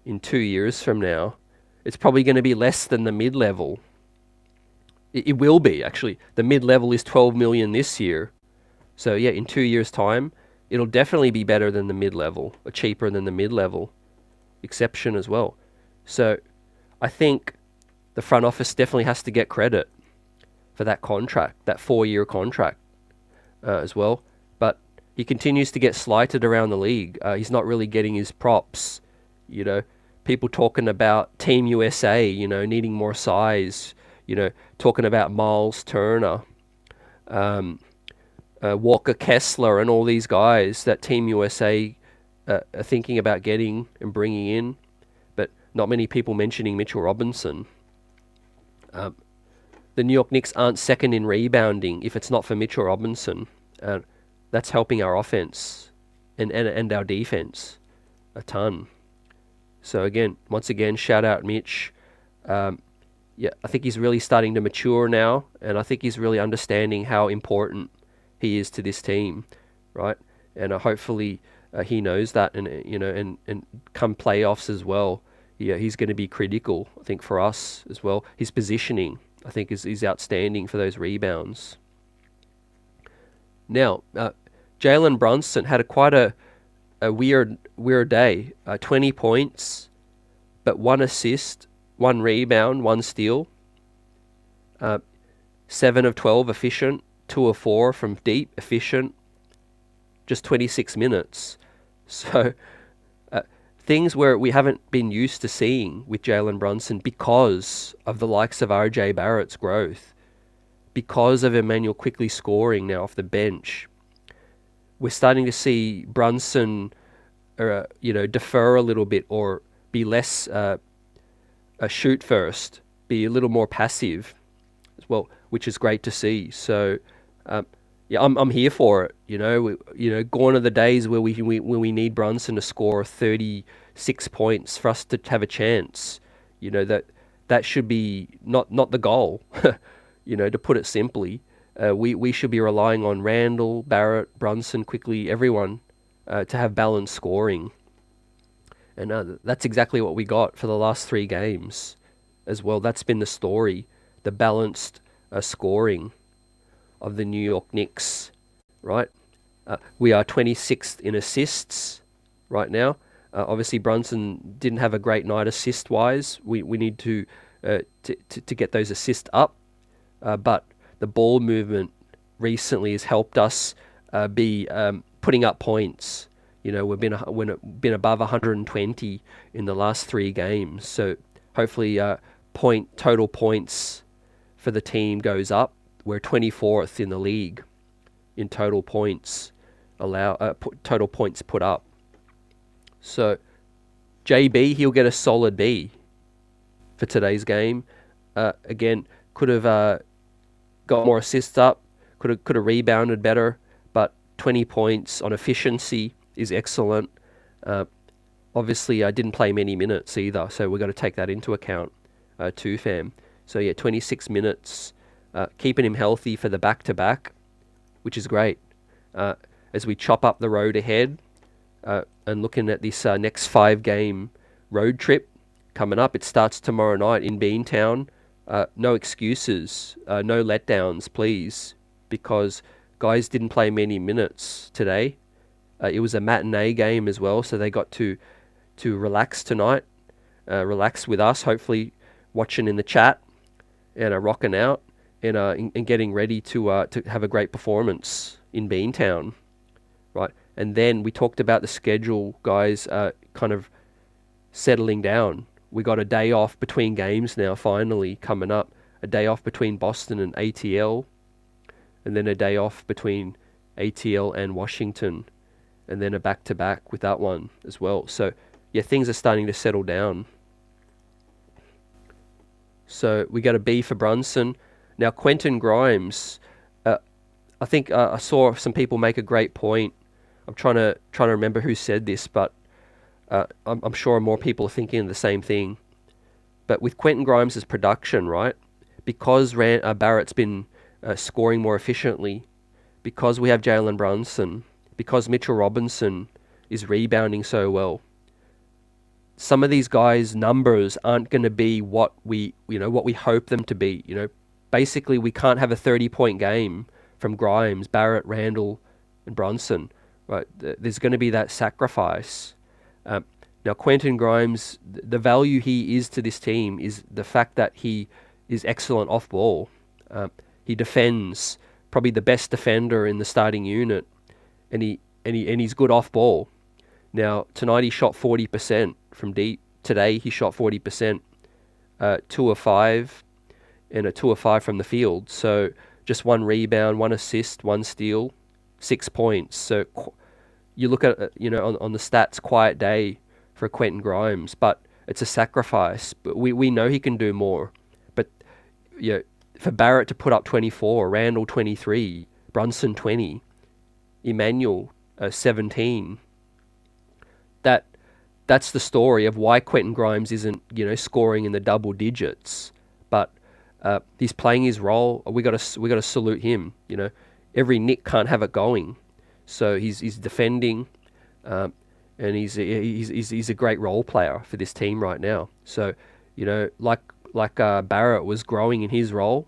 in 2 years from now. It's probably going to be less than the mid-level. It will be, actually. The mid-level is $12 million this year. So yeah, in 2 years' time, it'll definitely be better than the mid-level, or cheaper than the mid-level exception as well. So I think the front office definitely has to get credit for that contract, that 4-year contract as well. But he continues to get slighted around the league. He's not really getting his props. You know, people talking about Team USA, you know, needing more size. You know, talking about Miles Turner, Walker Kessler, and all these guys that Team USA are thinking about getting and bringing in. But not many people mentioning Mitchell Robinson. The New York Knicks aren't second in rebounding if it's not for Mitchell Robinson. That's helping our offense and our defense a ton. So once again, shout out Mitch. Yeah, I think he's really starting to mature now, and I think he's really understanding how important he is to this team, right? And hopefully he knows that, and and come playoffs as well. Yeah, he's going to be critical, I think, for us as well. His positioning, I think, is outstanding for those rebounds. Now, Jalen Brunson had quite a weird day. 20 points, but 1 assist, 1 rebound, 1 steal. 7 of 12 efficient, 2 of 4 from deep efficient. Just 26 minutes. So things where we haven't been used to seeing with Jalen Brunson because of the likes of RJ Barrett's growth, because of Emmanuel Quickley scoring now off the bench. We're starting to see Brunson, defer a little bit or be less a shoot first, be a little more passive as well, which is great to see. So, I'm here for it. Gone are the days where we need Brunson to score 36 points for us to have a chance. That should be not the goal. To put it simply, we should be relying on Randle, Barrett, Brunson, Quickley, everyone to have balanced scoring. And that's exactly what we got for the last 3 games as well. That's been the story, the balanced scoring of the New York Knicks, right? We are 26th in assists right now. Obviously, Brunson didn't have a great night assist-wise. We need to get those assists up. But the ball movement recently has helped us be putting up points. We've been above 120 in the last 3 games. So hopefully total points for the team goes up. We're 24th in the league in total points total points put up. So JB, he'll get a solid B for today's game. Again, could have got more assists up, could have rebounded better, but 20 points on efficiency is excellent. Obviously, I didn't play many minutes either, so we've got to take that into account too, fam. So yeah, 26 minutes, keeping him healthy for the back-to-back, which is great. As we chop up the road ahead and looking at this next 5-game road trip coming up. It starts tomorrow night in Beantown. No excuses, no letdowns, please, because guys didn't play many minutes today. It was a matinee game as well, so they got to relax tonight, relax with us, hopefully watching in the chat and rocking out and getting ready to have a great performance in Beantown, right? And then we talked about the schedule, guys, kind of settling down. We got a day off between games now, finally coming up. A day off between Boston and ATL, and then a day off between ATL and Washington, and then a back-to-back with that one as well. So yeah, things are starting to settle down. So we got a B for Brunson. Now Quentin Grimes, I think I saw some people make a great point. I'm trying to remember who said this, but I'm sure more people are thinking the same thing. But with Quentin Grimes' production, right, because Barrett's been scoring more efficiently, because we have Jalen Brunson, because Mitchell Robinson is rebounding so well, some of these guys' numbers aren't going to be what we hope them to be. Basically we can't have a 30-point game from Grimes, Barrett, Randle, and Brunson. Right? There's going to be that sacrifice. Now Quentin Grimes, the value he is to this team is the fact that he is excellent off ball. He defends, probably the best defender in the starting unit, and he's good off ball. Now tonight he shot 40% from deep. Today he shot 40%, 2 of 5, and a 2 of 5 from the field. So just 1 rebound, 1 assist, 1 steal, 6 points. So you look at on the stats, quiet day for Quentin Grimes, but it's a sacrifice. But we know he can do more. But for Barrett to put up 24, Randle 23, Brunson 20, Emmanuel 17, that's the story of why Quentin Grimes isn't scoring in the double digits. But he's playing his role. We got to salute him. Every Knick can't have it going, so he's defending, and he's a great role player for this team right now. So like Barrett was growing in his role,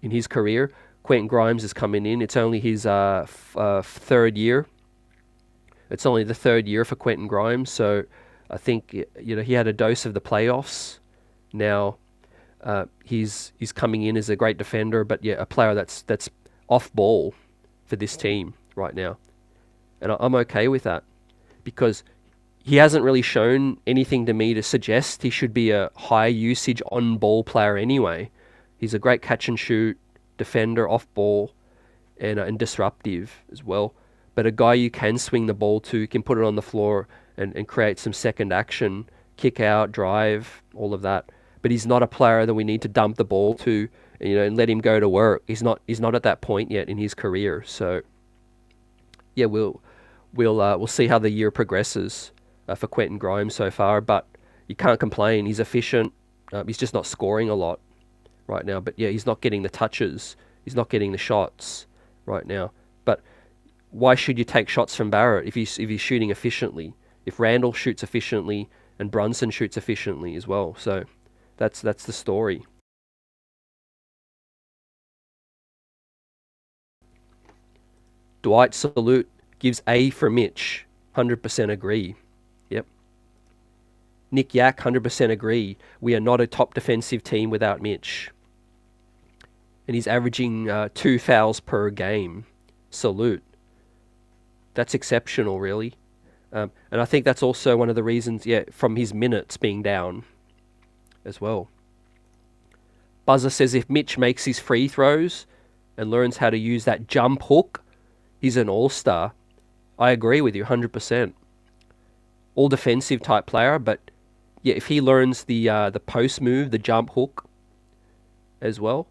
in his career, Quentin Grimes is coming in. It's only his 3rd year. It's only the 3rd year for Quentin Grimes. So I think he had a dose of the playoffs. Now he's coming in as a great defender, but a player that's off ball for this team right now, and I'm okay with that because he hasn't really shown anything to me to suggest he should be a high usage on ball player anyway. He's a great catch and shoot defender off ball and disruptive as well, but a guy you can swing the ball to, can put it on the floor and create some second action, kick out, drive, all of that. But he's not a player that we need to dump the ball to, and let him go to work. He's not at that point yet in his career. So yeah, we'll see how the year progresses for Quentin Grimes so far. But you can't complain. He's efficient. He's just not scoring a lot right now. But yeah, he's not getting the touches. He's not getting the shots right now. But why should you take shots from Barrett if he's shooting efficiently? If Randle shoots efficiently and Brunson shoots efficiently as well. So that's the story. Dwight Salute gives A for Mitch. 100% agree. Yep. Nick Yak, 100% agree. We are not a top defensive team without Mitch. And he's averaging 2 fouls per game. Salute. That's exceptional, really. And I think that's also one of the reasons, from his minutes being down as well. Buzzer says if Mitch makes his free throws and learns how to use that jump hook, he's an all-star. I agree with you 100%. All defensive type player, but if he learns the post move, the jump hook as well,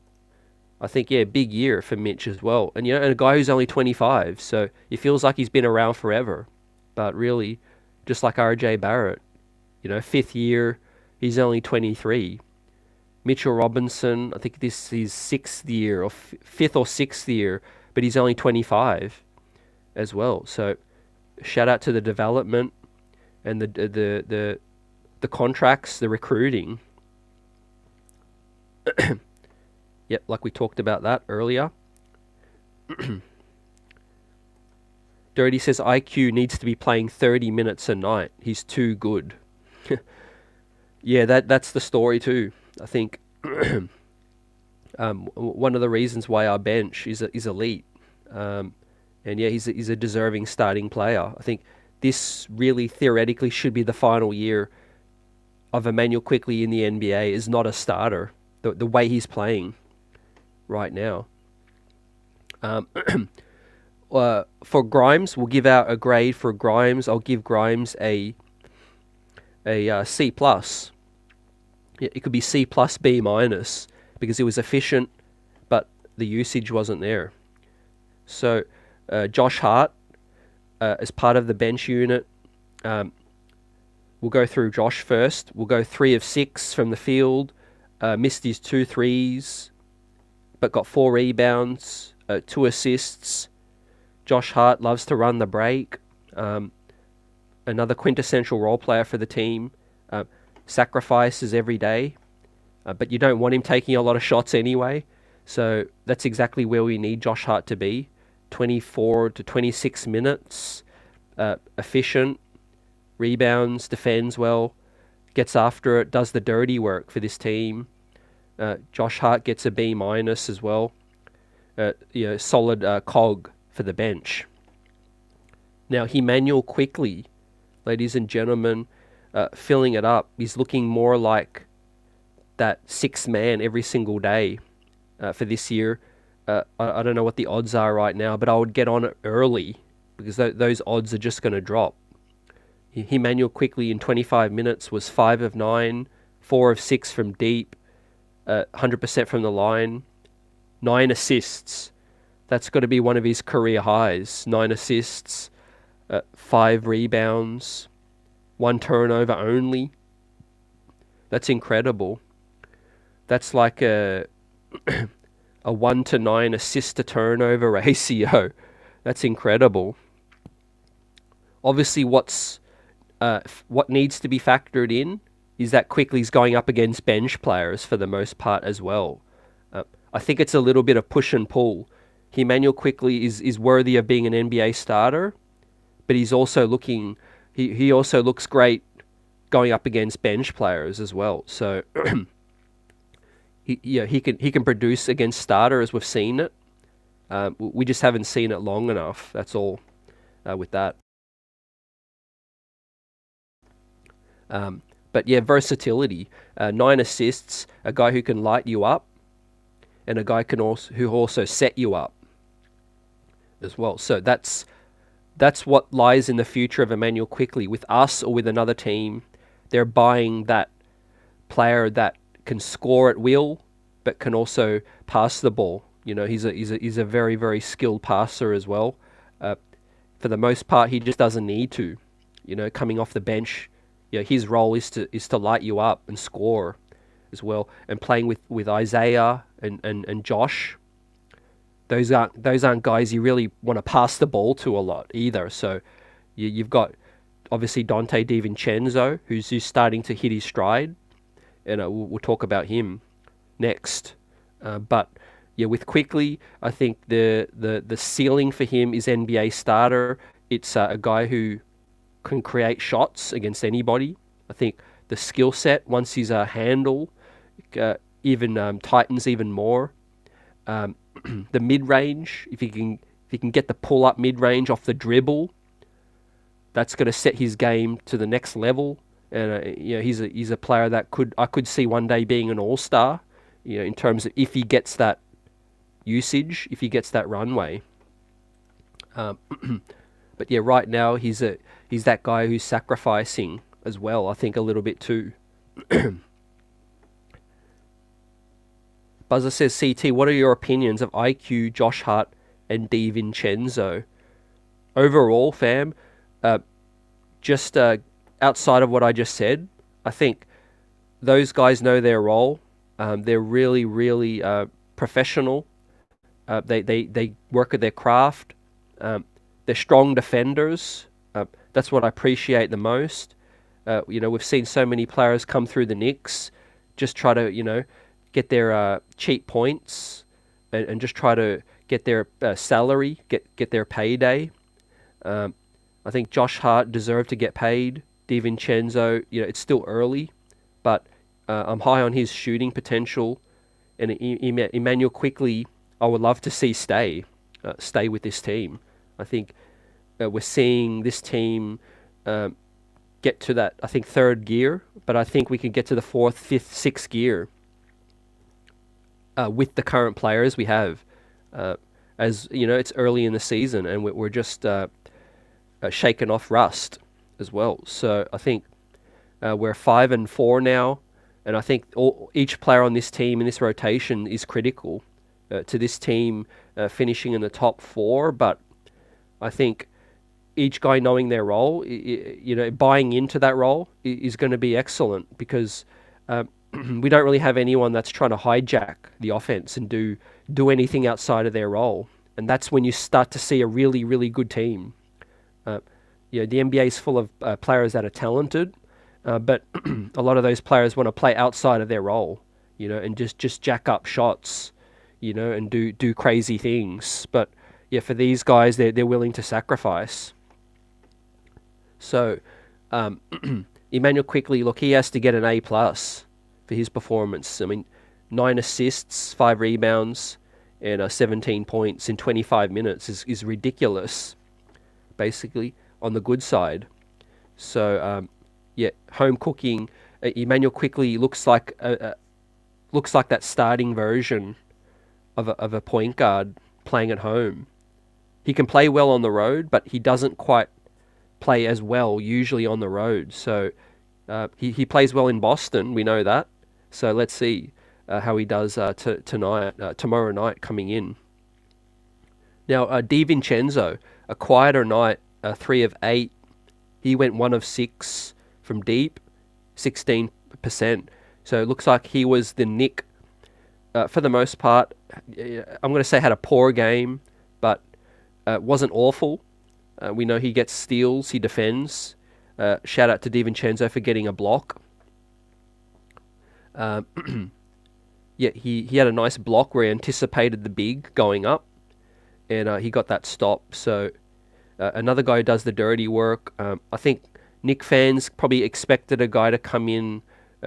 I think, yeah, big year for Mitch as well. And, and a guy who's only 25, so it feels like he's been around forever. But really, just like RJ Barrett, fifth year, he's only 23. Mitchell Robinson, I think this is sixth year, or fifth or sixth year, but he's only 25 as well. So, shout out to the development and the contracts, the recruiting. Yep, like we talked about that earlier. Dirty says IQ needs to be playing 30 minutes a night. He's too good. Yeah, that's the story too. I think one of the reasons why our bench is elite. And yeah, he's a deserving starting player. I think this really theoretically should be the final year of Emmanuel Quickley in the NBA is not a starter. The way he's playing right now. For Grimes, we'll give out a grade for Grimes. I'll give Grimes a C plus. It could be C plus B minus because it was efficient, but the usage wasn't there. So Josh Hart, as part of the bench unit, we'll go through Josh first. We'll go 3 of 6 from the field. Missed his 2 threes, but got 4 rebounds, 2 assists. Josh Hart loves to run the break. Another quintessential role player for the team. Sacrifices every day, but you don't want him taking a lot of shots anyway. So that's exactly where we need Josh Hart to be. 24 to 26 minutes, efficient, rebounds, defends well, gets after it, does the dirty work for this team. Josh Hart gets a B minus as well. Solid cog for the bench. Now, Emmanuel Quickley, ladies and gentlemen, filling it up. He's looking more like that 6th man every single day for this year. I don't know what the odds are right now, but I would get on it early because those odds are just going to drop. Emmanuel Quickley in 25 minutes was 5 of 9, 4 of 6 from deep, 100% from the line, 9 assists. That's got to be one of his career highs. 9 assists, 5 rebounds, 1 turnover only. That's incredible. That's like a 1 to 9 assist to turnover ratio. That's incredible. Obviously, what needs to be factored in is that Quickley's going up against bench players for the most part as well. I think it's a little bit of push and pull. Emmanuel Quickley is worthy of being an NBA starter, but he's also he also looks great going up against bench players as well. So he can produce against starters. We've seen it. We just haven't seen it long enough. That's all with that. But yeah, versatility. 9 assists, a guy who can light you up, and a guy who also set you up as well. So that's what lies in the future of Emmanuel Quickley. With us or with another team, they're buying that player that can score at will, but can also pass the ball. He's a very, very skilled passer as well. For the most part, he just doesn't need to. Coming off the bench, his role is to light you up and score as well. And playing with Isaiah and Josh, those aren't guys you really want to pass the ball to a lot either. So you've got obviously Dante DiVincenzo, who's starting to hit his stride, and we'll talk about him next. But yeah, with Quickley, I think the ceiling for him is NBA starter. It's a guy who can create shots against anybody. I think the skill set, once he's a handle, even tightens even more. The mid-range, if he can get the pull-up mid-range off the dribble, that's going to set his game to the next level. And he's a player that I could see one day being an all-star. In terms of if he gets that usage, if he gets that runway. But yeah, right now he's that guy who's sacrificing as well. I think a little bit too. Buzzer says, CT, what are your opinions of IQ, Josh Hart, and DiVincenzo? Overall, fam, just outside of what I just said, I think those guys know their role. They're really, really professional. They work at their craft. They're strong defenders. That's what I appreciate the most. We've seen so many players come through the Knicks, just try to, get their cheap points and just try to get their salary, get their payday. I think Josh Hart deserved to get paid. DiVincenzo, it's still early, but I'm high on his shooting potential. And Emmanuel Quickley, I would love to see stay with this team. I think we're seeing this team get to that, I think, third gear, but I think we can get to the fourth, fifth, sixth gear with the current players we have. As it's early in the season, and we're just shaking off rust as well. So I think we're 5-4 now, and I think each player on this team in this rotation is critical to this team finishing in the top 4. But I think each guy knowing their role, buying into that role is going to be excellent, because we don't really have anyone that's trying to hijack the offense and do anything outside of their role. And that's when you start to see a really, really good team. The NBA is full of players that are talented, but a lot of those players want to play outside of their role, and just jack up shots, and do crazy things. But for these guys, they're willing to sacrifice. So Emmanuel Quickley, look, he has to get an A+ for his performance. I mean, 9 assists, 5 rebounds, and 17 points in 25 minutes is ridiculous, basically, on the good side. So, home cooking. Emmanuel Quickley looks like that starting version of a point guard playing at home. He can play well on the road, but he doesn't quite play as well usually on the road. So he plays well in Boston, we know that. So let's see how he does tomorrow night coming in. Now, DiVincenzo, a quieter night, 3 of 8. He went 1 of 6 from deep, 16%. So it looks like he was the Knick for the most part. I'm going to say had a poor game, but wasn't awful. We know he gets steals, he defends. Shout out to DiVincenzo for getting a block. He had a nice block where he anticipated the big going up, and he got that stop. So another guy who does the dirty work. I think Knick fans probably expected a guy to come in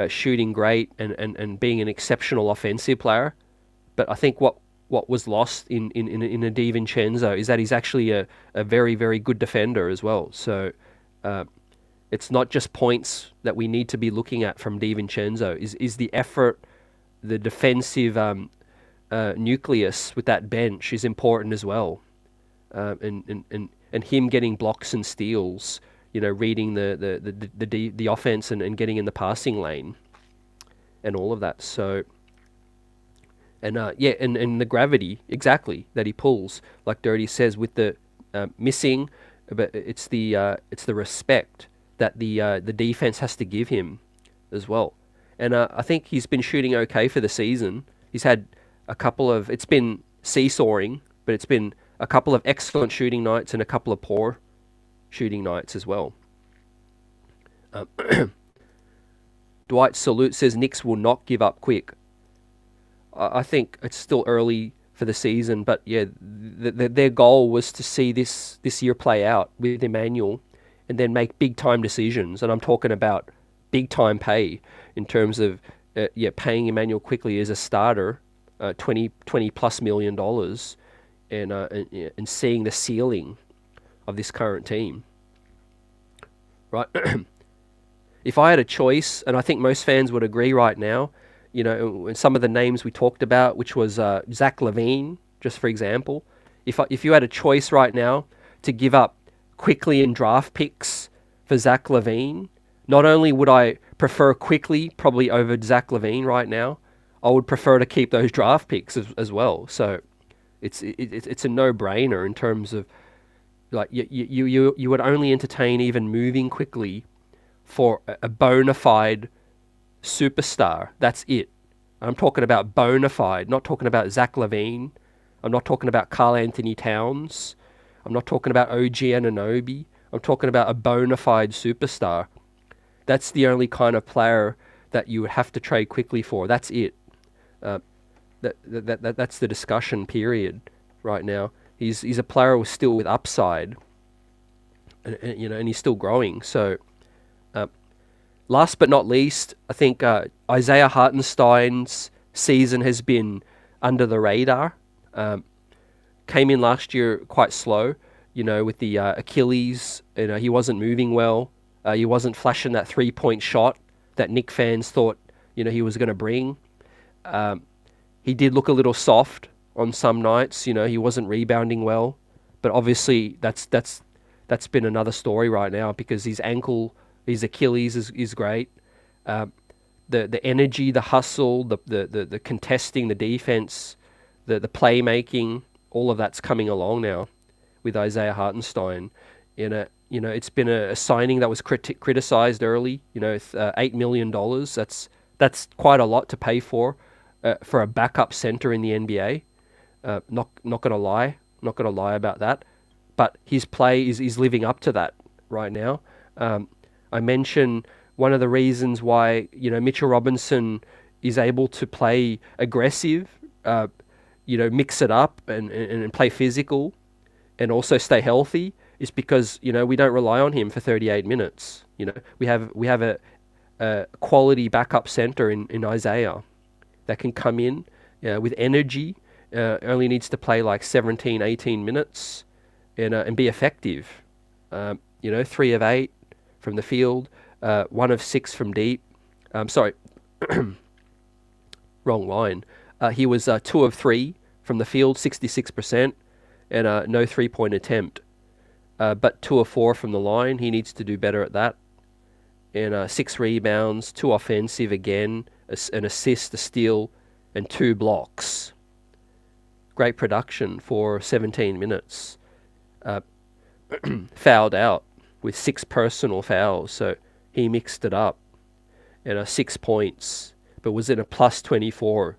shooting great and being an exceptional offensive player. But I think what was lost in a DiVincenzo is that he's actually a very, very good defender as well. So it's not just points that we need to be looking at from DiVincenzo. Is the effort, the defensive nucleus with that bench is important as well. And him getting blocks and steals, reading the offense and getting in the passing lane and all of that. So, and the gravity, exactly, that he pulls, like Dirty says, with the missing, but it's the respect that the defense has to give him as well. And I think he's been shooting okay for the season. He's had a couple of, it's been seesawing, but it's been a couple of excellent shooting nights and a couple of poor shooting nights as well. Dwight Salute says Knicks will not give up quick. I think it's still early for the season, but their goal was to see this year play out with Emmanuel and then make big time decisions. And I'm talking about big time pay in terms of paying Emmanuel Quickley as a starter, $20+ million, and seeing the ceiling of this current team. Right? If I had a choice, and I think most fans would agree right now, and some of the names we talked about, which was Zach LaVine, just for example, if you had a choice right now to give up Quickley and draft picks for Zach LaVine, not only would I prefer Quickley probably over Zach LaVine right now, I would prefer to keep those draft picks as well. So it's a no-brainer in terms of, like, you would only entertain even moving Quickley for a bona fide superstar. That's it. I'm talking about bona fide, not talking about Zach LaVine. I'm not talking about Karl Anthony Towns. I'm not talking about OG Anunoby. I'm talking about a bona fide superstar. That's the only kind of player that you would have to trade Quickley for. That's it. That's the discussion period right now. He's a player who's still with upside, and he's still growing. So, last but not least, I think Isaiah Hartenstein's season has been under the radar. Came in last year quite slow, with the Achilles. He wasn't moving well. He wasn't flashing that 3-point shot that Knicks fans thought, he was going to bring. He did look a little soft on some nights. He wasn't rebounding well, but obviously that's been another story right now, because his Achilles is great. The energy, the hustle, the contesting, the defense, the playmaking, all of that's coming along now with Isaiah Hartenstein. It's been a signing that was criticized early. $8 million. That's quite a lot to pay for a backup center in the NBA. Not gonna lie about that. But his play is living up to that right now. I mentioned one of the reasons why Mitchell Robinson is able to play aggressive, mix it up and play physical, and also stay healthy, is because we don't rely on him for 38 minutes. We have a quality backup center in Isaiah that can come in with energy. Only needs to play like 17, 18 minutes and be effective. 3 of 8 from the field, 1 of 6 from deep. Sorry, wrong line. He was 2 of 3 from the field, 66%, and no 3-point attempt. But 2 of 4 from the line. He needs to do better at that. And 6 rebounds, 2 offensive again, an assist, a steal, and 2 blocks. Great production for 17 minutes. Fouled out with 6 personal fouls, so he mixed it up. And 6 points, but was in a plus 24.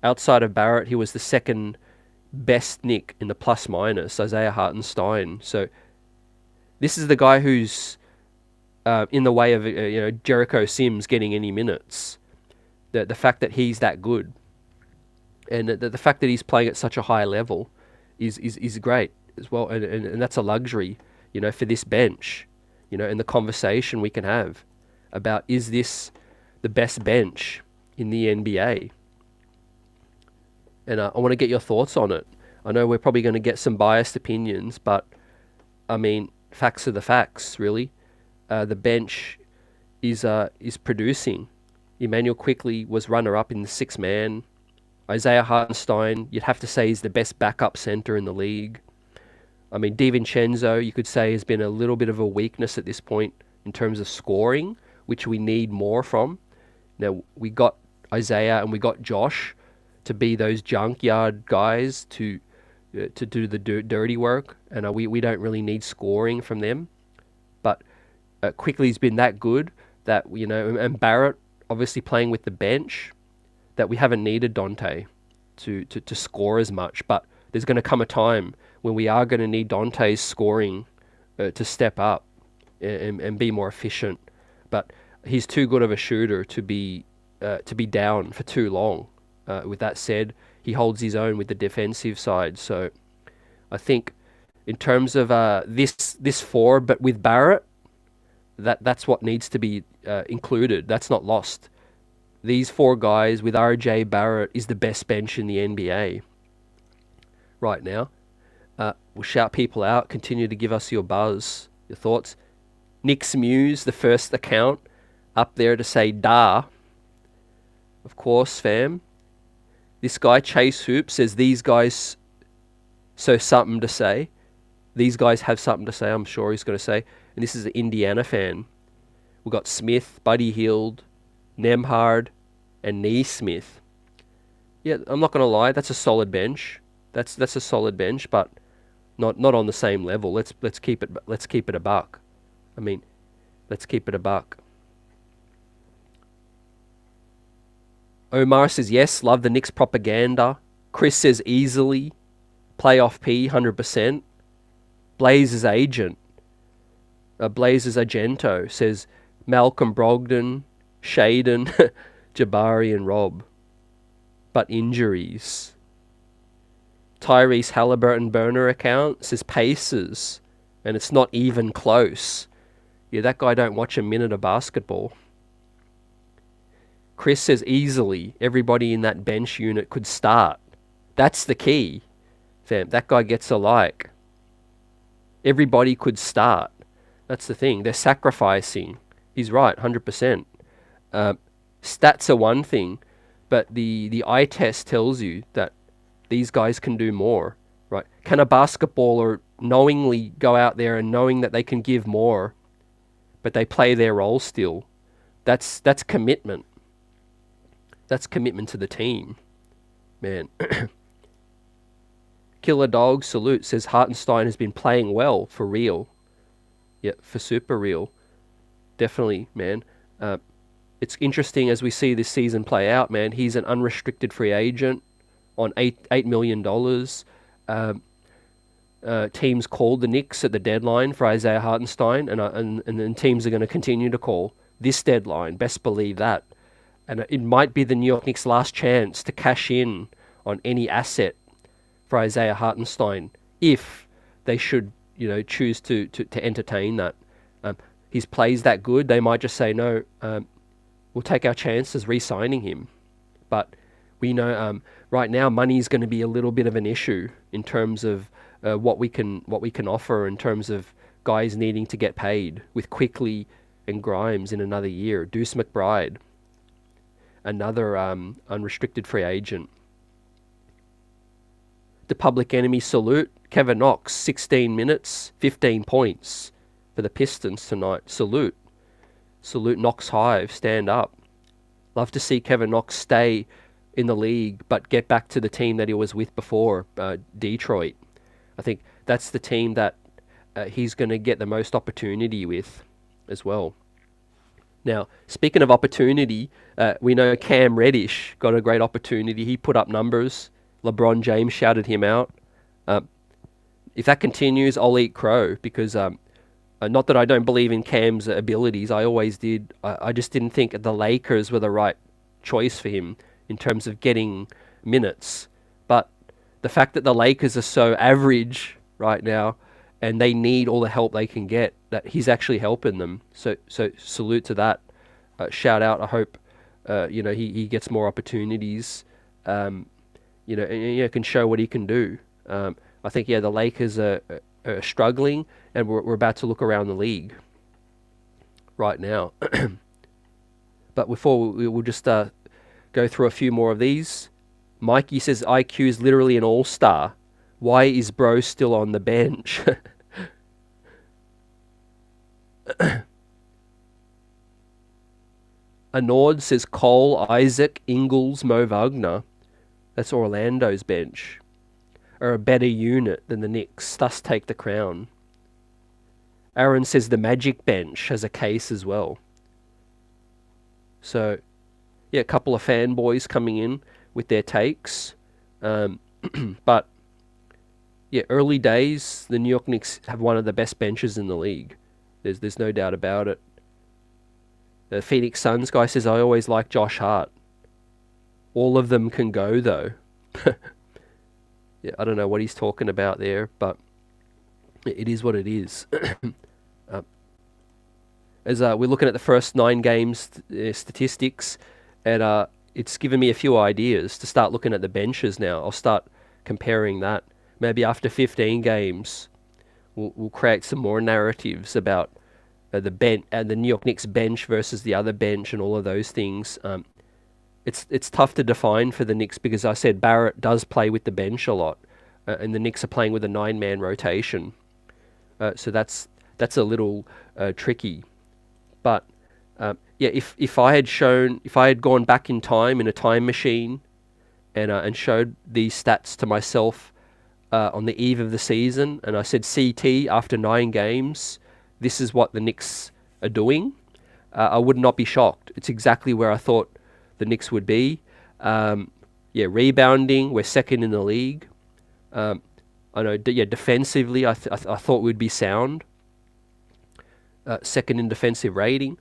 Outside of Barrett, he was the second best Knick in the plus minus, Isaiah Hartenstein. So this is the guy who's in the way of Jericho Sims getting any minutes. The fact that he's that good, and the fact that he's playing at such a high level is great as well, and that's a luxury, for this bench, and the conversation we can have about, is this the best bench in the NBA? And I want to get your thoughts on it. I know we're probably going to get some biased opinions, but I mean, facts are the facts, really. The bench is producing. Emmanuel Quickley was runner-up in the 6-man. Isaiah Hartenstein, you'd have to say, is the best backup center in the league. I mean, DiVincenzo, you could say, has been a little bit of a weakness at this point in terms of scoring, which we need more from. Now, we got Isaiah and we got Josh to be those junkyard guys to do the dirty work, and we don't really need scoring from them. But Quickley's been that good that, and Barrett obviously playing with the bench, that we haven't needed Dante to score as much. But there's going to come a time when we are going to need Dante's scoring to step up and be more efficient. But he's too good of a shooter to be down for too long. With that said, he holds his own with the defensive side. So I think in terms of this 4, but with Barrett, that's what needs to be included. That's not lost. These 4 guys with RJ Barrett is the best bench in the NBA right now. We'll shout people out. Continue to give us your buzz, your thoughts. Knicks Muse, the first account up there to say da. Of course, fam. This guy, Chase Hoop, says these guys something to say. These guys have something to say, I'm sure he's going to say. And this is an Indiana fan. We've got Smith, Buddy Hield, Nemhard, and Neesmith. Yeah, I'm not gonna lie, that's a solid bench. That's a solid bench, but not on the same level. Let's keep it a buck. I mean, let's keep it a buck. Omar says yes, love the Knicks propaganda. Chris says easily. Playoff P, 100%. Blaze's agent, Blaze's agento says Malcolm Brogdon, Shaden, Jabari and Rob. But injuries. Tyrese Halliburton burner account says Pacers, and it's not even close. Yeah, that guy don't watch a minute of basketball. Chris says easily everybody in that bench unit could start. That's the key, fam. That guy gets a like. Everybody could start. That's the thing. They're sacrificing. He's right, 100%. Stats are one thing, but the eye test tells you that these guys can do more, right? Can a basketballer knowingly go out there and knowing that they can give more, but they play their role still? That's commitment. That's commitment to the team, man. Killer Dog Salute says Hartenstein has been playing well for real. Yeah, for super real. Definitely, man. It's interesting as we see this season play out, man. He's an unrestricted free agent on $8 million. Teams called the Knicks at the deadline for Isaiah Hartenstein, and then teams are going to continue to call this deadline. Best believe that. And it might be the New York Knicks' last chance to cash in on any asset for Isaiah Hartenstein if they should, choose to entertain that. His play's that good, they might just say, no, we'll take our chances re-signing him. But we know right now money is going to be a little bit of an issue in terms of what we can offer in terms of guys needing to get paid with Quickley and Grimes in another year. Deuce McBride, another unrestricted free agent. The Public Enemy Salute. Kevin Knox, 16 minutes, 15 points for the Pistons tonight. Salute. Salute Knox Hive. Stand up. Love to see Kevin Knox stay in the league, but get back to the team that he was with before, Detroit. I think that's the team that he's going to get the most opportunity with as well. Now, speaking of opportunity, we know Cam Reddish got a great opportunity. He put up numbers. LeBron James shouted him out. If that continues, I'll eat crow because not that I don't believe in Cam's abilities. I always did. I just didn't think the Lakers were the right choice for him in terms of getting minutes. But the fact that the Lakers are so average right now and they need all the help they can get, that he's actually helping them. So salute to that. Shout out. I hope he gets more opportunities. And can show what he can do. I think the Lakers are struggling, and we're about to look around the league right now. But before we'll just go through a few more of these. Mikey says IQ is literally an all-star. Why is bro still on the bench? Anord says Cole, Isaac, Ingles, Mo Wagner. That's Orlando's bench. Are a better unit than the Knicks, thus take the crown. Aaron says the Magic bench has a case as well. So, a couple of fanboys coming in with their takes. But, early days, the New York Knicks have one of the best benches in the league. There's no doubt about it. The Phoenix Suns guy says, I always like Josh Hart. All of them can go, though. I don't know what he's talking about there, but it is what it is. As we're looking at the first 9 games statistics, and it's given me a few ideas to start looking at the benches now. I'll start comparing that. Maybe after 15 games, we'll create some more narratives about the New York Knicks bench versus the other bench and all of those things. It's tough to define for the Knicks because I said Barrett does play with the bench a lot, and the Knicks are playing with a 9-man rotation. So that's a little tricky. But Yeah, if I had gone back in time in a time machine and showed these stats to myself on the eve of the season, and I said CT after 9 games, this is what the Knicks are doing, I would not be shocked. It's exactly where I thought the Knicks would be. Yeah, rebounding, we're second in the league. I know, defensively, I thought we'd be sound. Second in defensive rating.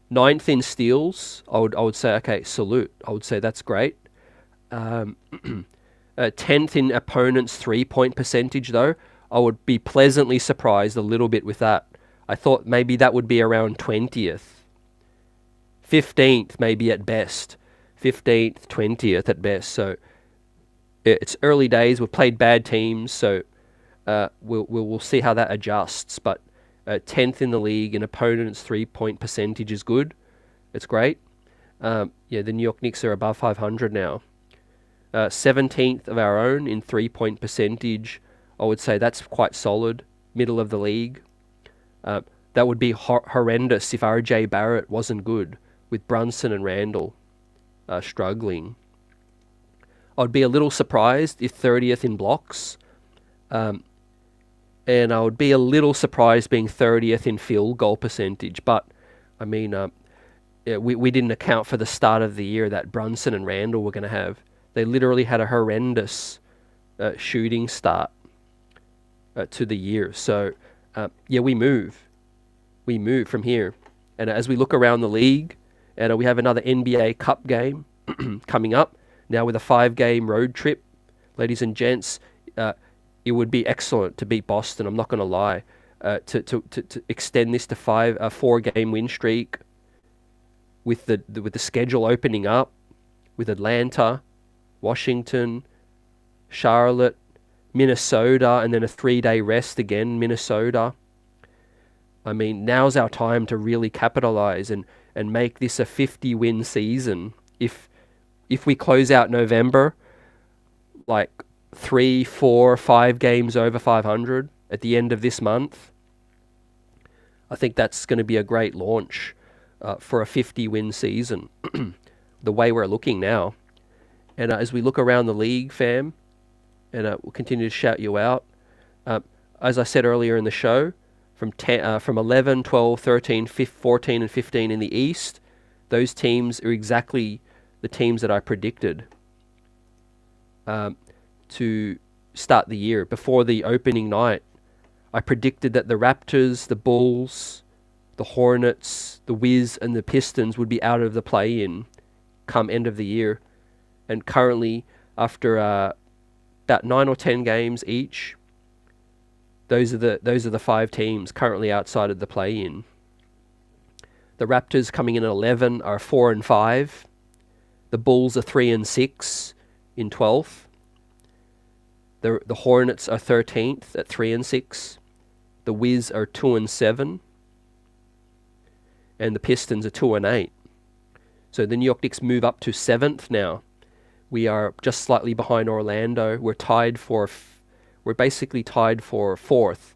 Ninth in steals, I would say, okay, salute. I would say that's great. 10th in opponents' 3-point percentage, though. I would be pleasantly surprised a little bit with that. I thought maybe that would be around 20th. 15th, maybe at best. 15th, 20th at best. So it's early days. We've played bad teams, so we'll see how that adjusts. But 10th in the league in opponents' 3-point percentage is good. It's great. The New York Knicks are above 500 now. 17th of our own in 3-point percentage. I would say that's quite solid. Middle of the league. That would be horrendous if RJ Barrett wasn't good, with Brunson and Randle struggling. I'd be a little surprised if 30th in blocks. And I would be a little surprised being 30th in field goal percentage. But, I mean, we didn't account for the start of the year that Brunson and Randle were going to have. They literally had a horrendous shooting start to the year. So, we move. We move from here. And as we look around the league, and we have another NBA Cup game coming up, now with a 5-game road trip. Ladies and gents, it would be excellent to beat Boston, I'm not going to lie. To extend this to 4-game win streak with the schedule opening up with Atlanta, Washington, Charlotte, Minnesota, and then a 3-day rest again, Minnesota. I mean, now's our time to really capitalize and make this a 50-win season. If we close out November like 3, 4, 5 games over 500 at the end of this month, I think that's going to be a great launch for a 50-win season, the way we're looking now. And as we look around the league, fam, and we'll continue to shout you out, as I said earlier in the show, from 11, 12, 13, 14, and 15 in the East, those teams are exactly the teams that I predicted to start the year. Before the opening night, I predicted that the Raptors, the Bulls, the Hornets, the Wiz, and the Pistons would be out of the play-in come end of the year. And currently, after about 9 or 10 games each, those are the 5 teams currently outside of the play-in. The Raptors coming in at 11 are 4-5. The Bulls are 3-6 in 12th. The Hornets are 13th at 3-6. The Wiz are 2-7. And the Pistons are 2-8. So the New York Knicks move up to 7th now. We are just slightly behind Orlando. We're basically tied for 4th.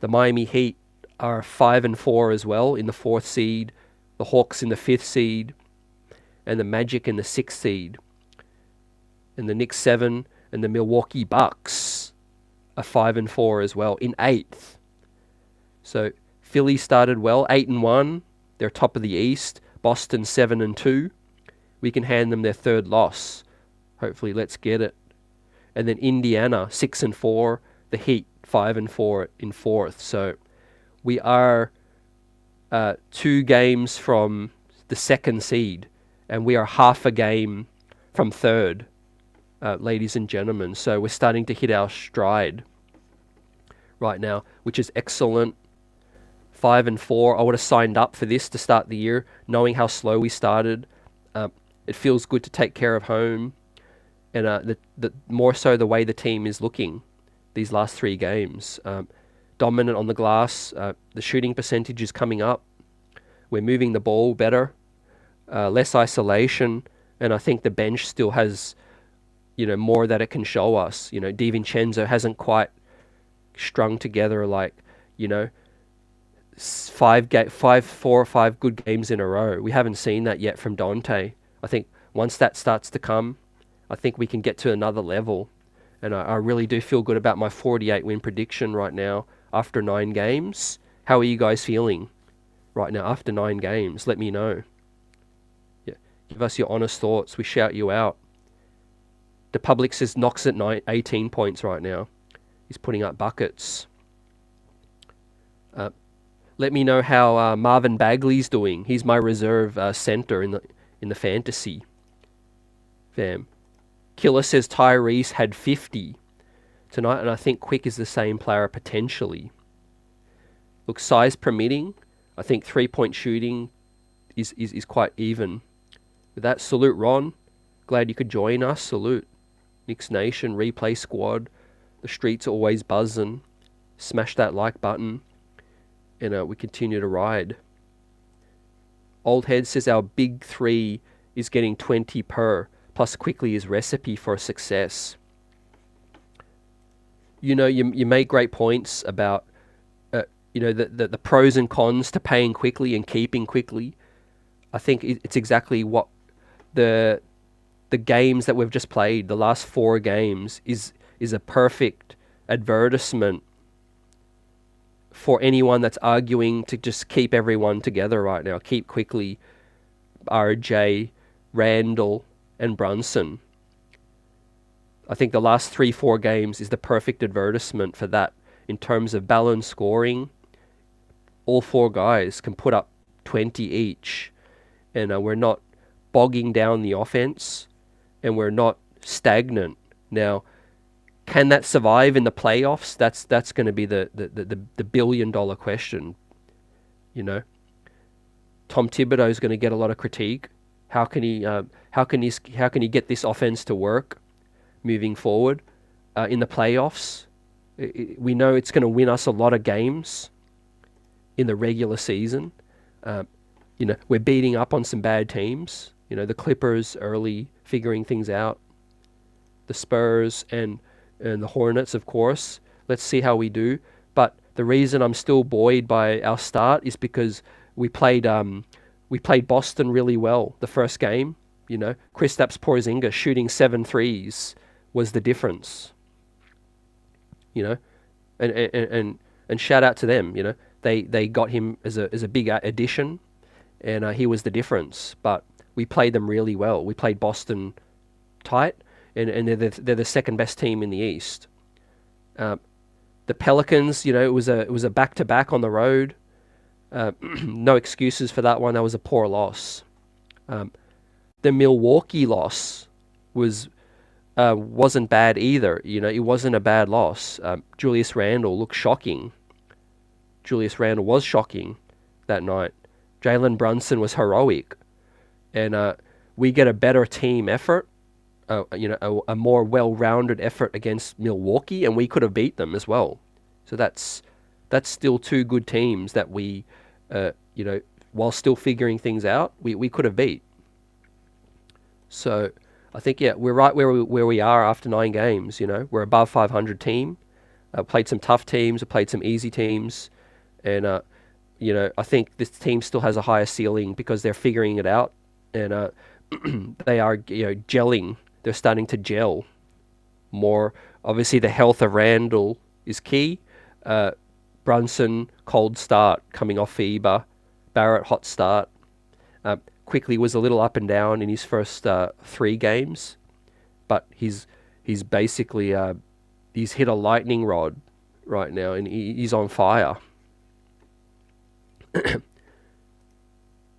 The Miami Heat are 5-4 as well in the 4th seed. The Hawks in the 5th seed. And the Magic in the 6th seed. And the Knicks 7 and the Milwaukee Bucks are 5-4 as well in 8th. So Philly started well, 8-1. They're top of the East. Boston 7-2. We can hand them their 3rd loss. Hopefully, let's get it. And then Indiana 6-4. The Heat 5-4 in 4th. So we are 2 games from the 2nd seed, and we are half a game from 3rd, ladies and gentlemen. So we're starting to hit our stride right now, which is excellent. 5-4. I would have signed up for this to start the year, knowing how slow we started. It feels good to take care of home, and the more so the way the team is looking these last 3 games. Dominant on the glass. The shooting percentage is coming up. We're moving the ball better. Less isolation, and I think the bench still has, more that it can show us. DiVincenzo hasn't quite strung together like, 4 or 5 good games in a row. We haven't seen that yet from Dante. I think once that starts to come, I think we can get to another level. And I really do feel good about my 48 win prediction right now after 9 games. How are you guys feeling right now after 9 games? Let me know. Yeah, give us your honest thoughts. We shout you out. The public says Knox at 18 points right now. He's putting up buckets. Let me know how Marvin Bagley's doing. He's my reserve center in the fantasy. Fam. Killer says Tyrese had 50 tonight, and I think Quick is the same player potentially. Look, size permitting, I think 3-point shooting is quite even. With that, salute Ron. Glad you could join us. Salute. Knicks Nation, replay squad. The streets are always buzzing. Smash that like button. And we continue to ride. Old Head says our big 3 is getting 20 per. Plus Quickley is recipe for success. You know, you make great points about the pros and cons to paying Quickley and keeping Quickley. I think it's exactly what the games that we've just played, the last 4 games, is a perfect advertisement for anyone that's arguing to just keep everyone together right now. Keep Quickley, RJ, Randle, and Brunson. I think the last 3-4 games is the perfect advertisement for that in terms of balanced scoring. All 4 guys can put up 20 each, and we're not bogging down the offense, and we're not stagnant. Now, can that survive in the playoffs? That's going to be the $1 billion question. You know, Tom Thibodeau is going to get a lot of critique. How can he get this offense to work moving forward in the playoffs? We know it's going to win us a lot of games in the regular season. We're beating up on some bad teams. The Clippers early figuring things out. The Spurs and the Hornets, of course. Let's see how we do. But the reason I'm still buoyed by our start is because we played Boston really well the first game. Kristaps Porzingis shooting 7 threes was the difference. And shout out to them. They got him as a big addition, and he was the difference. But we played them really well. We played Boston tight, and they're the second best team in the East. The Pelicans, it was a back-to-back on the road. No excuses for that one. That was a poor loss. The Milwaukee loss wasn't bad either. It wasn't a bad loss. Julius Randle looked shocking. Julius Randle was shocking that night. Jalen Brunson was heroic, and we get a better team effort. A more well-rounded effort against Milwaukee, and we could have beat them as well. So that's still 2 good teams that we, while still figuring things out, we could have beat. So I think, we're right where we are after 9 games. We're above 500 team. Played some tough teams, played some easy teams, and I think this team still has a higher ceiling because they're figuring it out, and they are gelling. They're starting to gel more. Obviously, the health of Randle is key. Brunson, cold start, coming off fever. Barrett, hot start. Quickley was a little up and down in his first 3 games, but he's basically he's hit a lightning rod right now, and he's on fire.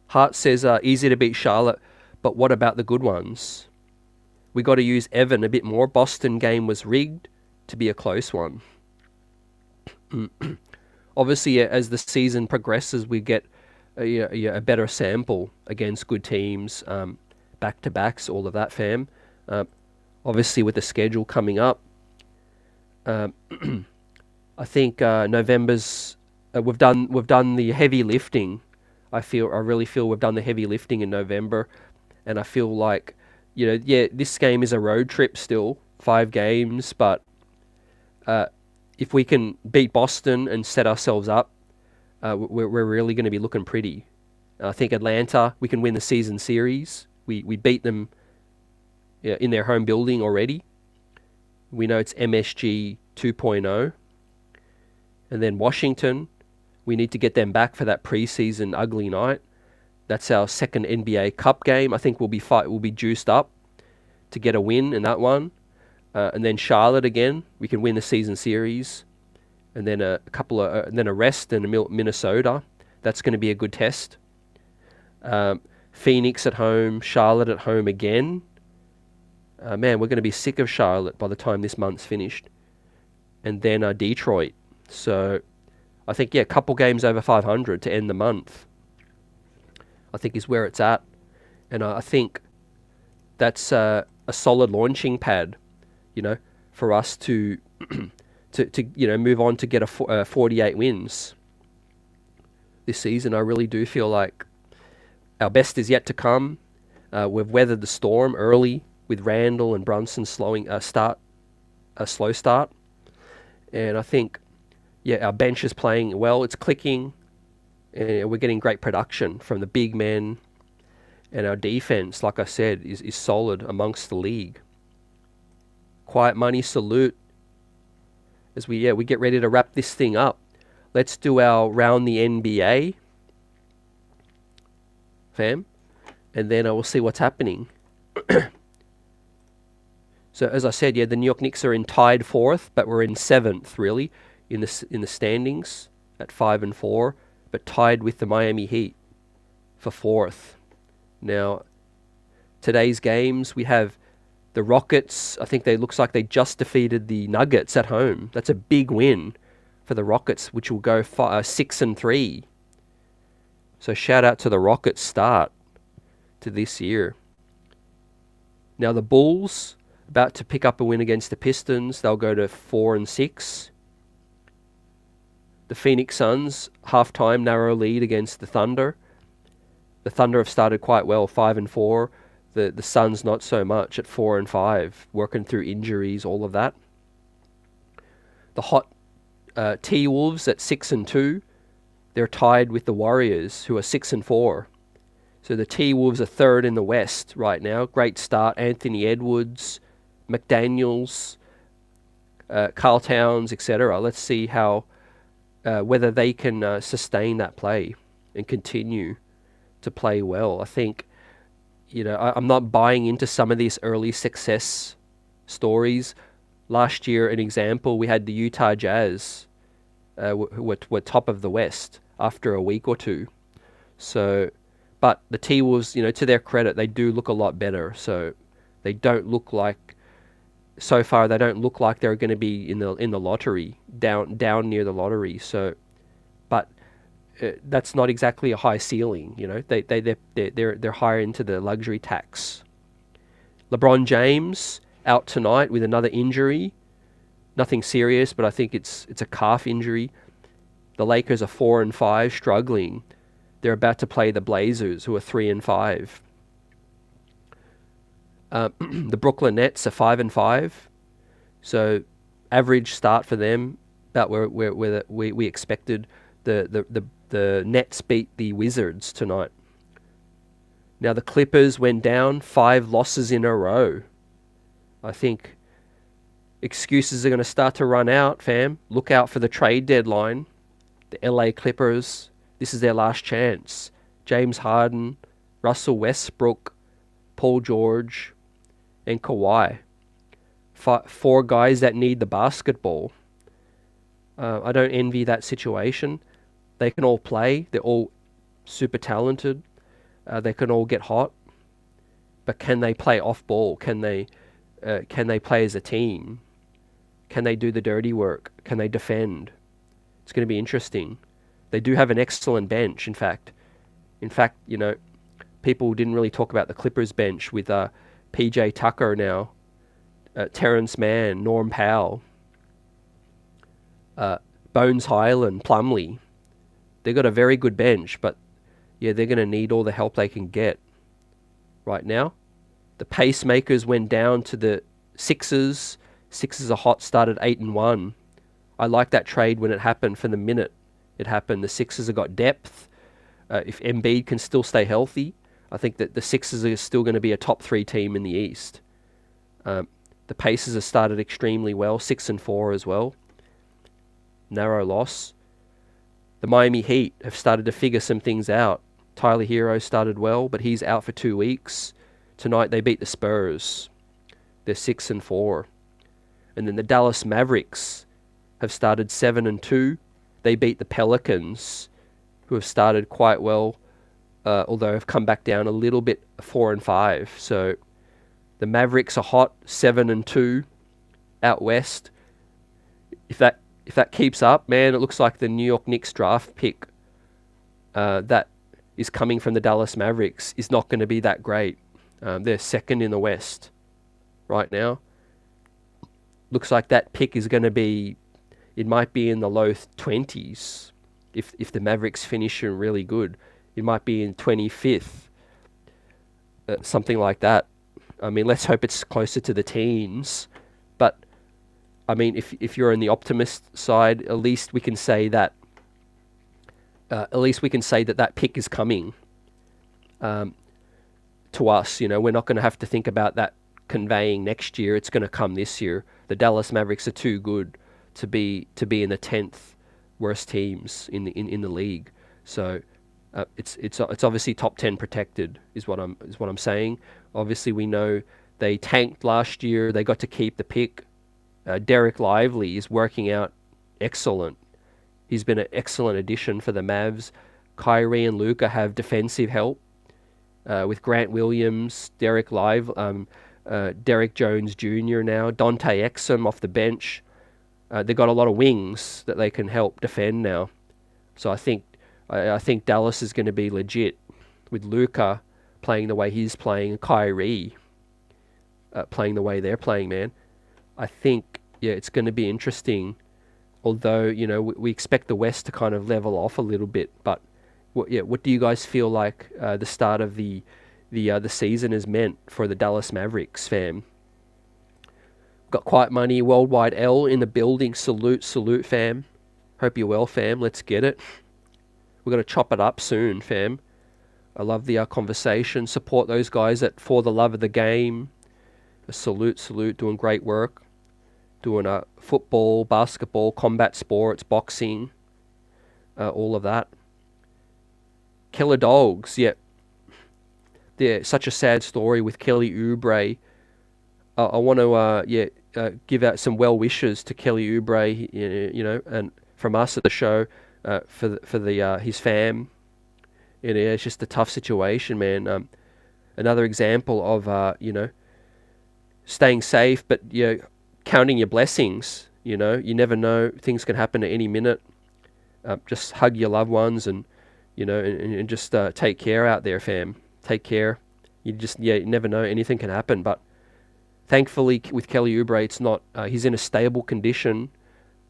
Hart says, easy to beat Charlotte, but what about the good ones? We got to use Evan a bit more. Boston game was rigged to be a close one. Obviously, as the season progresses, we get a better sample against good teams, back-to-backs, all of that, fam. Obviously, with the schedule coming up, I think November's we've done the heavy lifting. I really feel we've done the heavy lifting in November, and I feel like this game is a road trip still, 5 games, but if we can beat Boston and set ourselves up we're really going to be looking pretty. I think Atlanta, we can win the season series. We beat them in their home building already. We know it's MSG 2.0. And then Washington, we need to get them back for that preseason ugly night. That's our second NBA Cup game. I think we'll be juiced up to get a win in that one. And then Charlotte again, we can win the season series. And then then a rest in Minnesota. That's going to be a good test. Phoenix at home, Charlotte at home again. Man, we're going to be sick of Charlotte by the time this month's finished. And then Detroit. So I think, a couple games over 500 to end the month, I think is where it's at. And I think that's a solid launching pad, for us to move on to get a 48 wins this season. I really do feel like our best is yet to come. We've weathered the storm early with Randle and Brunson a slow start. And I think, our bench is playing well. It's clicking. And we're getting great production from the big men. And our defense, like I said, is solid amongst the league. Quiet money salute as we get ready to wrap this thing up. Let's do our round the NBA, fam, and then I will see what's happening. So as I said, the New York Knicks are in tied 4th, but we're in 7th really in the standings at 5-4, but tied with the Miami Heat for 4th. Now, today's games, we have the Rockets. I think looks like they just defeated the Nuggets at home. That's a big win for the Rockets, which will go 6-3. So shout out to the Rockets start to this year. Now the Bulls about to pick up a win against the Pistons. They'll go to 4-6. The Phoenix Suns, halftime narrow lead against the Thunder. The Thunder have started quite well, 5-4. The Suns not so much at 4-5, working through injuries, all of that. The hot T-Wolves at 6-2. They're tied with the Warriors, who are 6-4. So the T-Wolves are 3rd in the West right now. Great start. Anthony Edwards, McDaniels, Karl Towns, etc. Let's see how whether they can sustain that play and continue to play well. I think, I'm not buying into some of these early success stories. Last year, an example, we had the Utah Jazz, who were top of the West after a week or two. So, but the T-Wolves, to their credit, they do look a lot better. So they don't look like, so far, they don't look like they're going to be in the lottery, down near the lottery. So, but that's not exactly a high ceiling. They're higher into the luxury tax. LeBron James out tonight with another injury. Nothing serious, but I think it's a calf injury. The Lakers are 4-5, struggling. They're about to play the Blazers, who are 3-5. The Brooklyn Nets are 5-5, so average start for them. About where we expected. The Nets beat the Wizards tonight. Now the Clippers went down, 5 losses in a row. I think excuses are going to start to run out, fam. Look out for the trade deadline. The LA Clippers, this is their last chance. James Harden, Russell Westbrook, Paul George, and Kawhi. 4 guys that need the basketball. I don't envy that situation. They can all play. They're all super talented. They can all get hot. But can they play off ball? Can they play as a team? Can they do the dirty work? Can they defend? It's going to be interesting. They do have an excellent bench, in fact. People didn't really talk about the Clippers bench with PJ Tucker now, Terrence Mann, Norm Powell, Bones Highland, Plumlee. They've got a very good bench, but they're going to need all the help they can get right now. The pacemakers went down to the Sixers. Sixers are hot, started 8-1. I like that trade when it happened for the minute. it happen. The Sixers have got depth. If Embiid can still stay healthy, I think that the Sixers are still going to be a top 3 team in the East. The Pacers have started extremely well, 6-4 as well. Narrow loss. The Miami Heat have started to figure some things out. Tyler Hero started well, but he's out for 2 weeks. Tonight they beat the Spurs. They're 6-4. And then the Dallas Mavericks have started 7-2. They beat the Pelicans, who have started quite well, although have come back down a little bit, 4-5. So the Mavericks are hot, 7-2 out west. If that keeps up, man, it looks like the New York Knicks draft pick that is coming from the Dallas Mavericks is not going to be that great. They're second in the West right now. Looks like that pick is going to be, it might be in the low 20s if the Mavericks finish really good. It might be in 25th, something like that. I mean, let's hope it's closer to the teens. But I mean, if you're on the optimist side, at least we can say that. That pick is coming to us. You know, we're not going to have to think about that conveying next year. It's going to come this year. The Dallas Mavericks are too good to be in the 10th worst teams in the league. So it's obviously top 10 protected is what I'm saying. Obviously, we know they tanked last year. They got to keep the pick. Derek Lively is working out excellent. He's been an excellent addition for the Mavs. Kyrie and Luka have defensive help with Grant Williams, Derek Jones Jr. now, Dante Exum off the bench. They've got a lot of wings that they can help defend now. So I think Dallas is going to be legit with Luka playing the way he's playing and Kyrie playing the way they're playing, man. I think, yeah, it's going to be interesting. Although, you know, we expect the West to kind of level off a little bit. But, what do you guys feel like the start of the season has meant for the Dallas Mavericks, fam? Got Quiet Money, Worldwide L in the building. Salute, fam. Hope you're well, fam. Let's get it. We're going to chop it up soon, fam. I love the conversation. Support those guys at For the Love of the Game. Salute, doing great work. Doing football, basketball, combat sports, boxing, all of that. Killer Dogs, yeah. Such a sad story with Kelly Oubre. I want to give out some well wishes to Kelly Oubre, you know, and from us at the show, for his fam. It's just a tough situation, man. Another example of you know, staying safe, but counting your blessings. You know, you never know; things can happen at any minute. Just hug your loved ones, and you know, and just take care out there, fam. Take care. You never know; anything can happen. But thankfully, with Kelly Oubre, it's not. He's in a stable condition.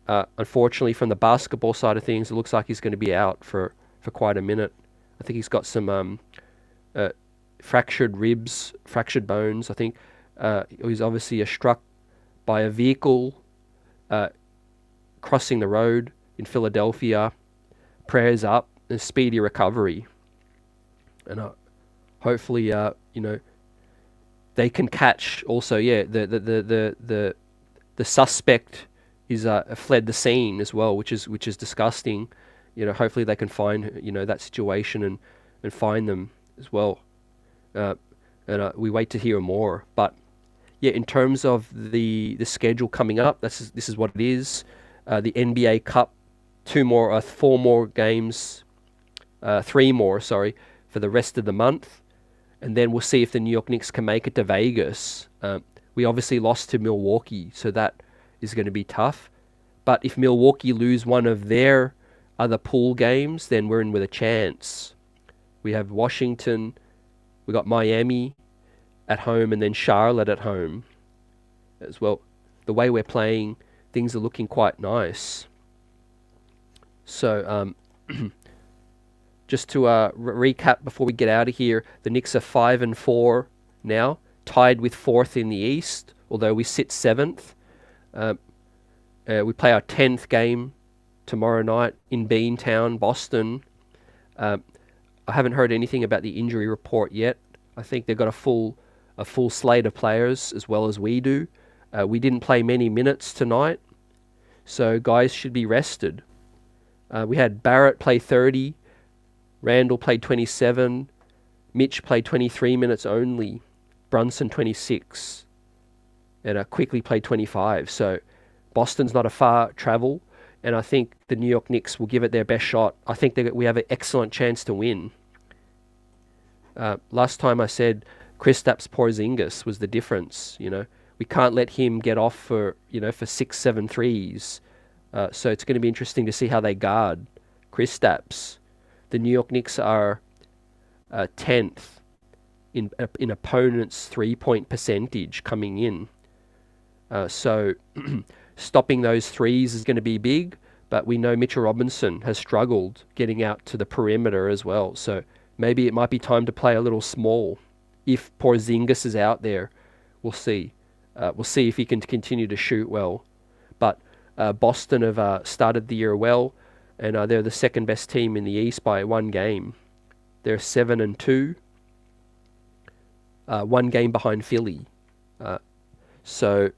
Unfortunately, from the basketball side of things, it looks like he's going to be out for quite a minute. I think he's got some fractured ribs, fractured bones. I think he's obviously struck by a vehicle crossing the road in Philadelphia. Prayers up and speedy recovery. And hopefully, you know, they can catch also. Yeah, the suspect is fled the scene as well, which is disgusting. You know, hopefully they can find, you know, that situation and find them as well. And we wait to hear more. But yeah, in terms of the schedule coming up, this is what it is. The NBA Cup, 4 more games, 3 more, sorry, for the rest of the month. And then we'll see if the New York Knicks can make it to Vegas. We obviously lost to Milwaukee, so that is going to be tough. But if Milwaukee lose one of their other pool games, then we're in with a chance. We have Washington, we got Miami at home, and then Charlotte at home as well. The way we're playing, things are looking quite nice. So, just to recap before we get out of here, the Knicks are 5-4 now, tied with 4th in the East, although we sit 7th. We play our 10th game tomorrow night in Beantown, Boston. I haven't heard anything about the injury report yet. I think they've got a full slate of players as well as we do. We didn't play many minutes tonight, so guys should be rested. We had Barrett play 30, Randle played 27, Mitch played 23 minutes only, Brunson 26, and Quickley played 25. So Boston's not a far travel, and I think the New York Knicks will give it their best shot. I think that we have an excellent chance to win. Last time I said Kristaps Porzingis was the difference. We can't let him get off for 6-7 threes. So it's going to be interesting to see how they guard Kristaps. The New York Knicks are 10th in opponents' 3-point percentage coming in. So stopping those threes is going to be big, but we know Mitchell Robinson has struggled getting out to the perimeter as well. So maybe it might be time to play a little small. If Porzingis is out there, we'll see. We'll see if he can continue to shoot well. But Boston have started the year well, and they're the second best team in the East by 1 game. They're 7-2, 1 game behind Philly. So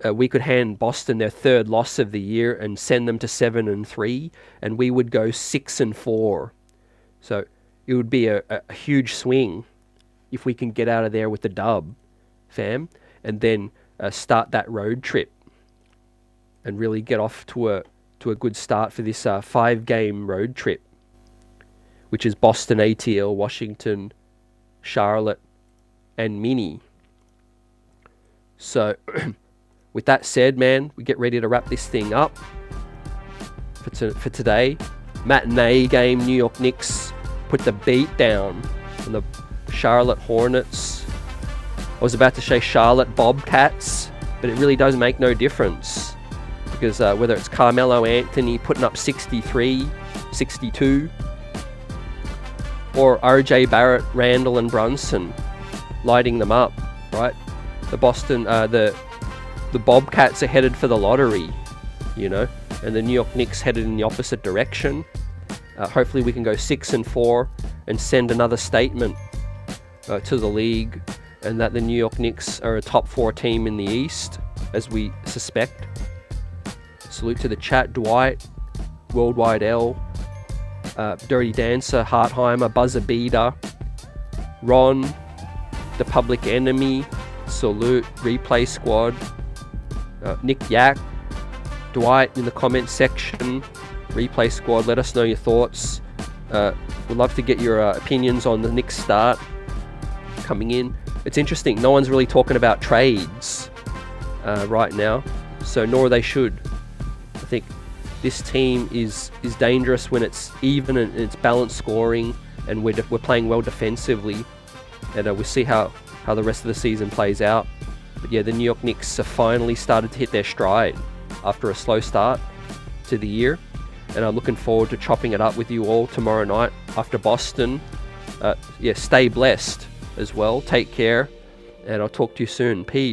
we could hand Boston their 3rd loss of the year and send them to 7-3, and we would go 6-4. So it would be a huge swing if we can get out of there with the dub, fam, and then start that road trip and really get off to a good start for this 5-game road trip, which is Boston, ATL, Washington, Charlotte, and Mini. So with that said, man, we get ready to wrap this thing up for today. Matinee game, New York Knicks put the beat down on the Charlotte Hornets. I was about to say Charlotte Bobcats, but it really does make no difference, because whether it's Carmelo Anthony putting up 63, 62, or RJ Barrett, Randle, and Brunson lighting them up, right? The Bobcats are headed for the lottery, and the New York Knicks headed in the opposite direction. Hopefully we can go 6-4 and send another statement to the league, and that the New York Knicks are a top 4 team in the East, as we suspect. Salute to the chat: Dwight, Worldwide L, Dirty Dancer, Hartheimer, Buzzer Beater, Ron, The Public Enemy, salute, Replay Squad, Nick Yak, Dwight in the comments section, Replay Squad, let us know your thoughts. We'd love to get your opinions on the Knicks start coming in. It's interesting, no one's really talking about trades right now, so nor they should. I think this team is dangerous when it's even and it's balanced scoring, and we're playing well defensively, and we'll see how the rest of the season plays out. But yeah, the New York Knicks have finally started to hit their stride after a slow start to the year, and I'm looking forward to chopping it up with you all tomorrow night after Boston. Stay blessed as well, take care, and I'll talk to you soon. Peace.